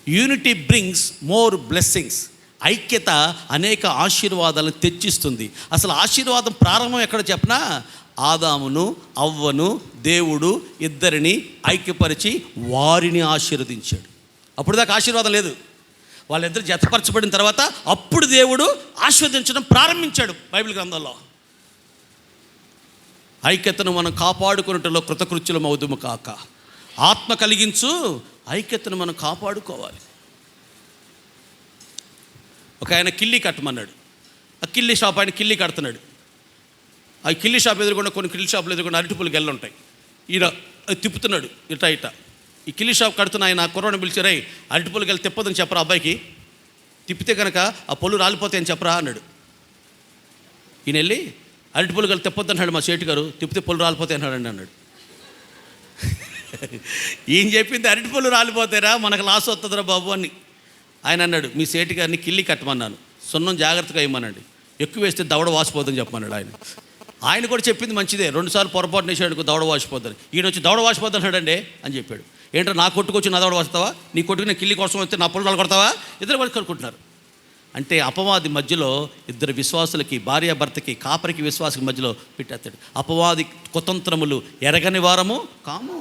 Unity brings more blessings. ఐక్యత అనేక ఆశీర్వాదాలను తెచ్చిస్తుంది. అసలు ఆశీర్వాదం ప్రారంభం ఎక్కడ చెప్పనా? ఆదామును అవ్వను దేవుడు ఇద్దరిని ఐక్యపరిచి వారిని ఆశీర్వదించాడు. అప్పుడు దాకా ఆశీర్వాదం లేదు. వాళ్ళిద్దరు జతపరచబడిన తర్వాత అప్పుడు దేవుడు ఆశీర్వదించడం ప్రారంభించాడు బైబిల్ గ్రంథంలో. ఐక్యతను మనం కాపాడుకున్నట్లో కృతకృత్యులం అవుదుము కాక. ఆత్మ కలిగించు ఐక్యతను మనం కాపాడుకోవాలి. ఒక ఆయన కిల్లి కట్టమన్నాడు. ఆ కిల్లి షాప్ ఆయన కిల్లి కడుతున్నాడు. ఆ కిల్లి షాప్ ఎదురుకుండా కొన్ని కిల్లి షాపులు ఎదురుకుండా అరటిపూలు గెల్లు ఉంటాయి. ఈయన తిప్పుతున్నాడు ఇటా ఇటా. ఈ కిల్లి షాప్ కడుతున్న ఆయన కుర్రని పిలిచారై, అరటిపూలు గెల్లు తిప్పదని చెప్పరా అబ్బాయికి, తిప్పితే కనుక ఆ పొలు రాలిపోతాయని చెప్పరా అన్నాడు. ఈయన వెళ్ళి అరటిపూలు గెల్లు తిప్పొద్దు అన్నాడు. మా సేటు గారు తిప్పితే పొలు రాలిపోతాయి అన్నాడండి అన్నాడు. ఏం చెప్పింది? అరటిపూలు రాలిపోతారా, మనకు లాస్ వస్తుందిరా బాబు అని. ఆయన అన్నాడు, మీ సేటు గారిని కిల్లి కట్టమన్నాను, సున్నం జాగ్రత్తగా ఇవ్వమనండి, ఎక్కువ వేస్తే దవడ వాసిపోద్దని చెప్పమన్నాడు. ఆయన కూడా చెప్పింది మంచిదే. 2 సార్లు పొరపాటు వేసాడు దవడ వాసిపోద్దని. ఈయన వచ్చి దవడ వాసిపోద్ది అన్నాడండి అని చెప్పాడు. ఏంటో నా కొట్టుకొచ్చి నా దవడ వాస్తావా, నీ కొట్టుకునే కిల్లి కోసం వస్తే నా పొలాలు కొడతావా? ఇద్దరు కలిసి కనుక్కుంటున్నారు. అంటే అపవాది మధ్యలో ఇద్దరు విశ్వాసులకి, భార్యాభర్తకి, కాపరికి విశ్వాసకి మధ్యలో పెట్టేస్తాడు. అపవాది కుతంత్రములు ఎరగని వారము కాము.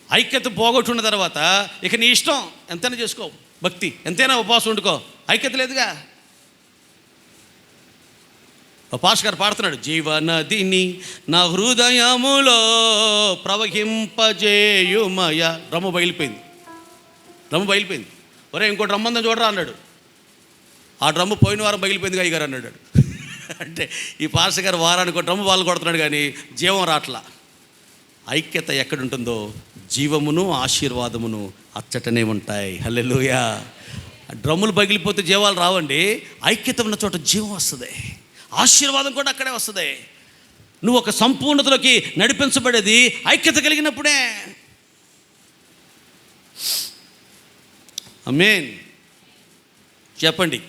ఐక్యత పోగొట్టున్న తర్వాత ఇక నీ ఇష్టం ఎంతైనా చేసుకో, భక్తి ఎంతైనా ఉపవాసం ఉండుకో, ఐక్యత లేదుగా. పాస్ గారు పాడుతున్నాడు, జీవనదిని నా హృదయములో ప్రవహింపజేయుమయ. డ్రమ్ము బయలిపోయింది. ఒరే ఇంకో డ్రమ్ అందని చూడరా అన్నాడు. ఆ డ్రమ్ము పోయిన వారం బయలిపోయింది అయ్యగారు అన్నాడు. అంటే ఈ పాస్ గారు వారానికి డ్రమ్ము వాళ్ళు కొడుతున్నాడు కానీ జీవం రాట్లా. ఐక్యత ఎక్కడుంటుందో జీవమును ఆశీర్వాదమును అచ్చటనే ఉంటాయి. హల్లెలూయా. డ్రమ్ములు పగిలిపోతే జీవాలు రావండి. ఐక్యత ఉన్న చోట జీవం వస్తుంది, ఆశీర్వాదం కూడా అక్కడే వస్తుంది. నువ్వు ఒక సంపూర్ణతలోకి నడిపించబడేది ఐక్యత కలిగినప్పుడే. ఆమేన్ చెప్పండి.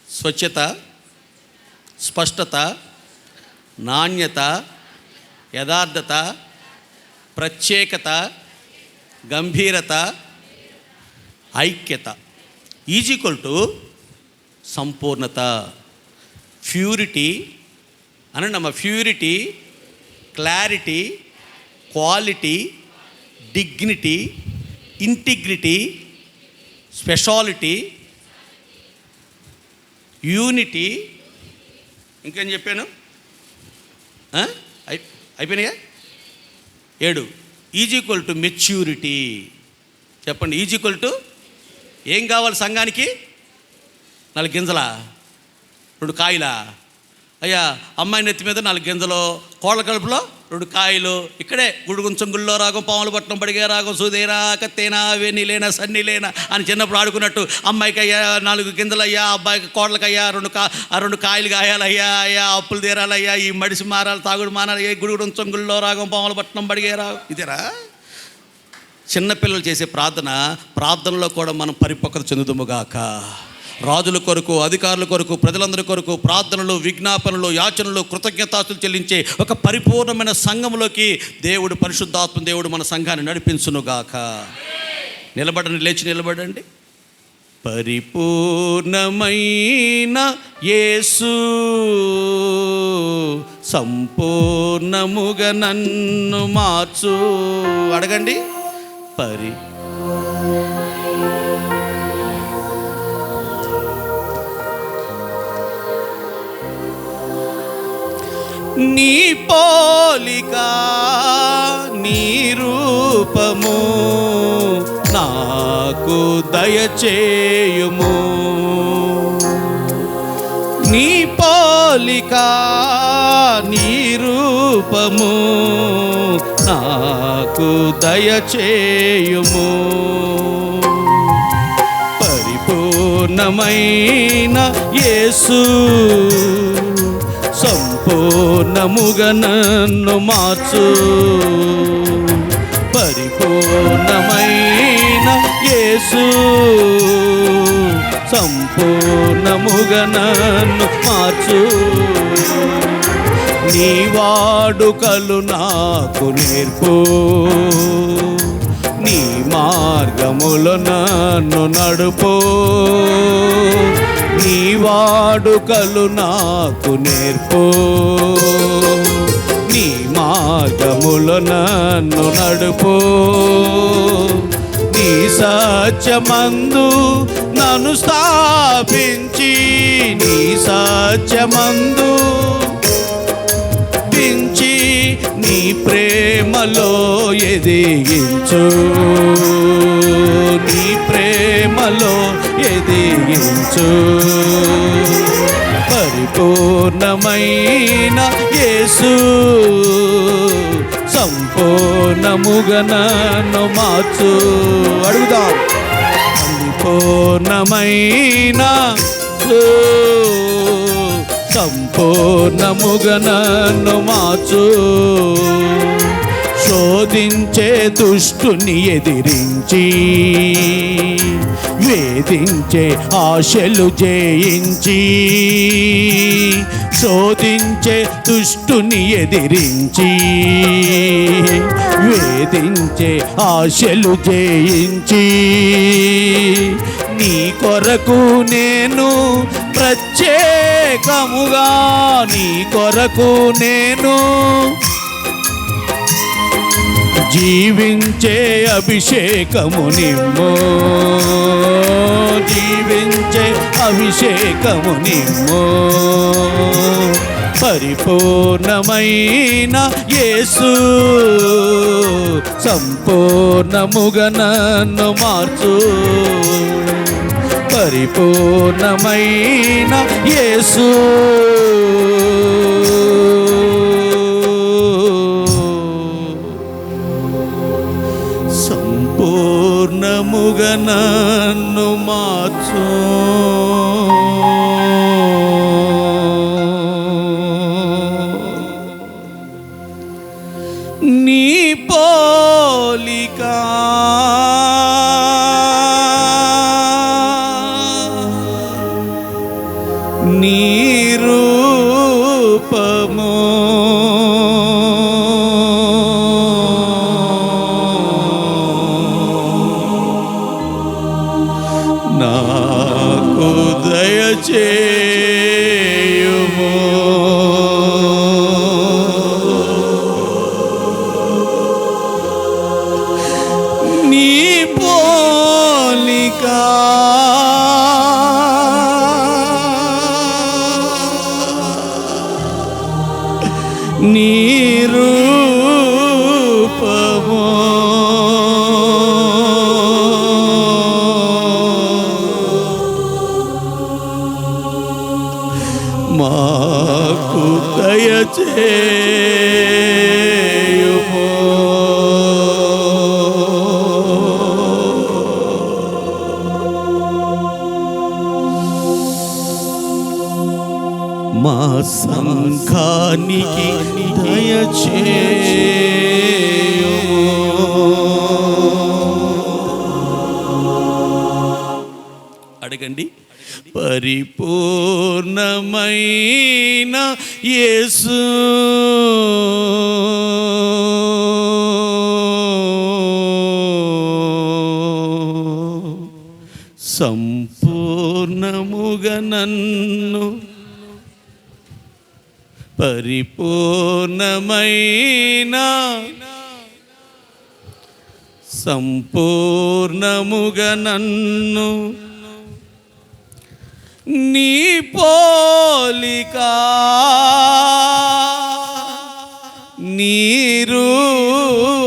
స్వచ్ఛత, స్పష్టత, నాణ్యత, యథార్థత, ప్రత్యేకత, గంభీరత, ఐక్యత ఈక్వల్ టు సంపూర్ణత. ప్యూరిటీ అనండి అమ్మ. Purity, clarity, quality, dignity, integrity, speciality, unity. ఇంకేం చెప్పాను? అయిపోయినాయా? 7 ఈక్వల్ టు మెచ్యూరిటీ. చెప్పండి. ఈక్వల్ టు ఏం కావాలి సంఘానికి? 4 గింజలా, 2 కాయలా? అయ్యా అమ్మాయి నెత్తి మీద 4 గింజలు, కోళ్ళ కడుపులో 2 కాయలు. ఇక్కడే గుడుగుంచం గుళ్ళో రాగం, పాముల పట్టణం బడిగే రాగం, సుదేనా కత్తేనా వేణిలేనా సన్నిలేనా అని చిన్నప్పుడు ఆడుకున్నట్టు అమ్మాయికి అయ్యా 4 గింజలు అయ్యా, అబ్బాయికి కోళ్ళకయ్యా 2 కాయలు కాయాలయ్యా, అయ్యా అప్పులు తీరాలయ్యా, ఈ మడిసి మారాలి, తాగుడు మారాలి, గుడుగుంచం గుళ్ళో రాగం, పాముల పట్టణం బడిగే రాగం. ఇదేరా చిన్నపిల్లలు చేసే ప్రార్థనలో కూడా మనం పరిపక్వత చెందుదుముగాక. రాజుల కొరకు, అధికారుల కొరకు, ప్రజలందరి కొరకు ప్రార్థనలు, విజ్ఞాపనలు, యాచనలు, కృతజ్ఞతాస్తులు చెల్లించే ఒక పరిపూర్ణమైన సంఘంలోకి దేవుడు, పరిశుద్ధాత్మ దేవుడు మన సంఘాన్ని నడిపించునుగాక. లేచి నిలబడండి. పరిపూర్ణమైన యేసు సంపూర్ణముగా నన్ను మార్చు. అడగండి. నీ పోలిక నీ రూపము నాకు దయచేయుము. నీ పోలిక నీ రూపము నాకు దయచేయుము. పరిపూర్ణమైన యేసు సంపూర్ణముగా నన్ను మార్చు. పరిపూర్ణమైన యేసు సంపూర్ణముగా నన్ను మార్చు. నీ వాడుకలు నాకు నేర్పు. నీ మార్గములో నన్ను నడుపు. నీ వాడుకలు నాకు నేర్పు. నీ మార్గములో నన్ను నడుపు. నీ సత్యమందు నన్ను స్థాపించి, నీ సత్యమందు నీ ప్రేమలో ఎదిగించు. నీ ప్రేమలో ఎదిగించు. పరిపూర్ణమైన యేసు సంపూర్ణముగా నన్ను మార్చు. అడుగుదాం. పరిపూర్ణమైన సంపూర్ణముగా నన్ను మార్చు. శోధించే దుష్టుని ఎదిరించి, వేధించే ఆశలు జయించి, శోధించే దుష్టుని ఎదిరించి, వేధించే ఆశలు జయించి, నీ కొరకు నేను ప్రత్యేకముగా, నీ కొరకు నేను జీవించే అభిషేకము నిమ్ము. జీవించే అభిషేకము నిమ్ము. పరిపూర్ణమైన యేసు సంపూర్ణముగా నన్ను మార్చు. పరిపూర్ణమైన యేసు సంపూర్ణముగా నన్ను మార్చు. నీ పోలిక నీ రూపము నాకు దయచేయుము. నీ పోలిక నీ రూపము మాకు దయచేయుము. మా సంఘానికి దయచేయుము. అడగండి. పరిపూర్ణమైన యేసు సంపూర్ణముగా నన్ను, పరిపూర్ణమైన సంపూర్ణముగా నన్ను నీ పోలిక నీ రూపము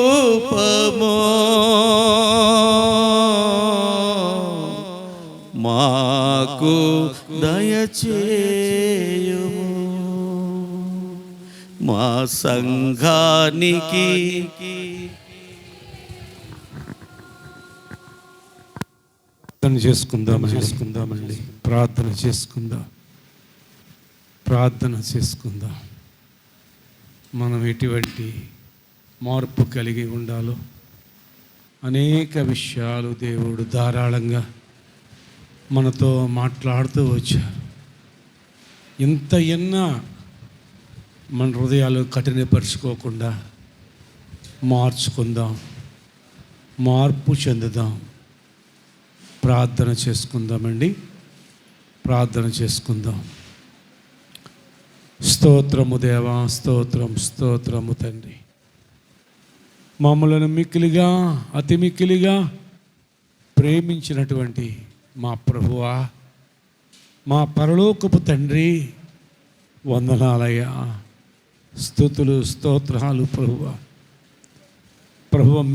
మాకు దయచేయుము, మా సంఘానికి చేసుకుందామండి. ప్రార్థన చేసుకుందాం. మనం ఎటువంటి మార్పు కలిగి ఉండాలో అనేక విషయాలు దేవుడు ధారాళంగా మనతో మాట్లాడుతూ వచ్చారు. ఇంత ఎన్నా మన హృదయాలు కఠినపరుచుకోకుండా మార్చుకుందాం, మార్పు చెందుదాం. ప్రార్థన చేసుకుందామండి. ప్రార్థన చేసుకుందాం. స్తోత్రము దేవా, స్తోత్రము తండ్రి. మమ్మలను మిక్కిలిగా, అతి మిక్కిలిగా ప్రేమించినటువంటి మా ప్రభువా, మా పరలోకపు తండ్రి, వందనాలయ్యా, స్తుతులు స్తోత్రాలు ప్రభువా.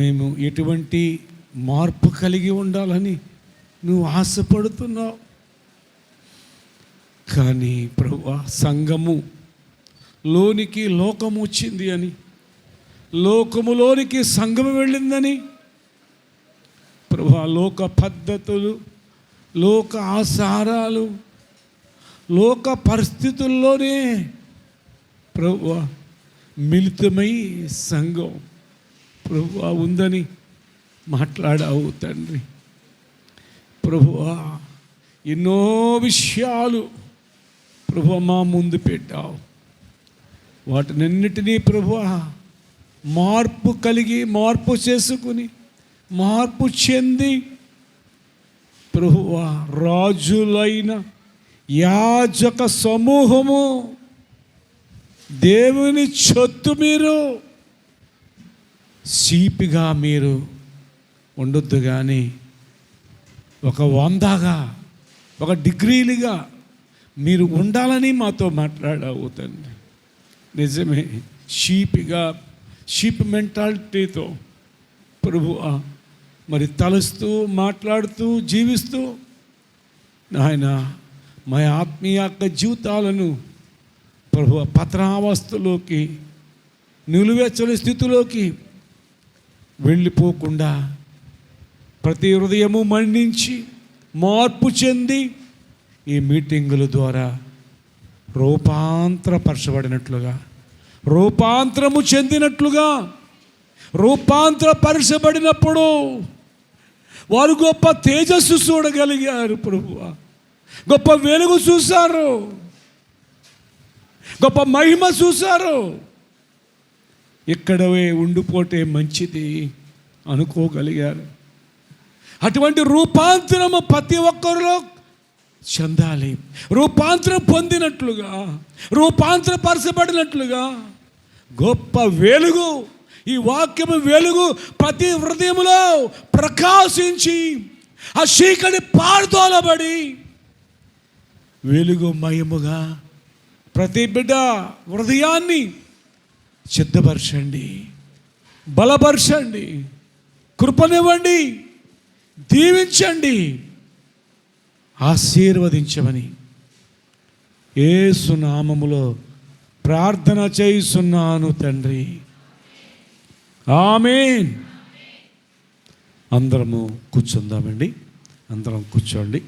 మేము ఎటువంటి మార్పు కలిగి ఉండాలని నువ్వు ఆశపడుతున్నావు. కానీ ప్రభువా, సంఘము లోనికి లోకము వచ్చింది అని, లోకములోనికి సంఘము వెళ్ళిందని ప్రభువా, లోక పద్ధతులు, లోక ఆచారాలు, లోక పరిస్థితుల్లోనే ప్రభువా మిళితమై సంఘం ప్రభువా ఉందని మాట్లాడావు తండ్రి. ప్రభువా, ఎన్నో విషయాలు ప్రభువా మా ముందు పెట్టావు. వాటినన్నిటినీ ప్రభువా మార్పు కలిగి, మార్పు చేసుకుని, మార్పు చెంది ప్రభువా రాజులైన యాజక సమూహము, దేవుని చొత్తు మీరు సీపిగా మీరు ఉండొద్దు, కానీ ఒక 100గా, ఒక డిగ్రీలుగా మీరు ఉండాలని మాతో మాట్లాడావు తండ్రి. నిజమే, షీప్ మెంటాలిటీతో ప్రభువా మరి తలుస్తూ, మాట్లాడుతూ, జీవిస్తూ నాయన మా ఆత్మీయ జీవితాలను ప్రభువా పతనావస్థలోకి, నిలువెచ్చని స్థితిలోకి వెళ్ళిపోకుండా ప్రతి హృదయము మన్నించి మార్పు చెంది ఈ మీటింగుల ద్వారా రూపాంతరపరచబడినట్లుగా, రూపాంతరము చెందినట్లుగా, రూపాంతరపరచబడినప్పుడు వారు గొప్ప తేజస్సు చూడగలిగారు ప్రభువా, గొప్ప వెలుగు చూశారు, గొప్ప మహిమ చూశారు. ఇక్కడవే ఉండిపోతే మంచిది అనుకోగలిగారు. అటువంటి రూపాంతరము ప్రతి ఒక్కరిలో చెందాలి. రూపాంతరం పొందినట్లుగా, రూపాంతరపరచబడినట్లుగా గొప్ప వెలుగు, ఈ వాక్యము వెలుగు ప్రతి హృదయములో ప్రకాశించి ఆ చీకటి పారుదోలబడి వెలుగు మయముగా ప్రతి బిడ్డ హృదయాన్ని సిద్ధపరచండి, బలపరచండి, కృపనివ్వండి, దీవించండి, ఆశీర్వదించమని యేసు నామములో ప్రార్థన చేయుచున్నాను తండ్రి. ఆమేన్. అందరము కూర్చుందామండి. అందరం కూర్చోండి.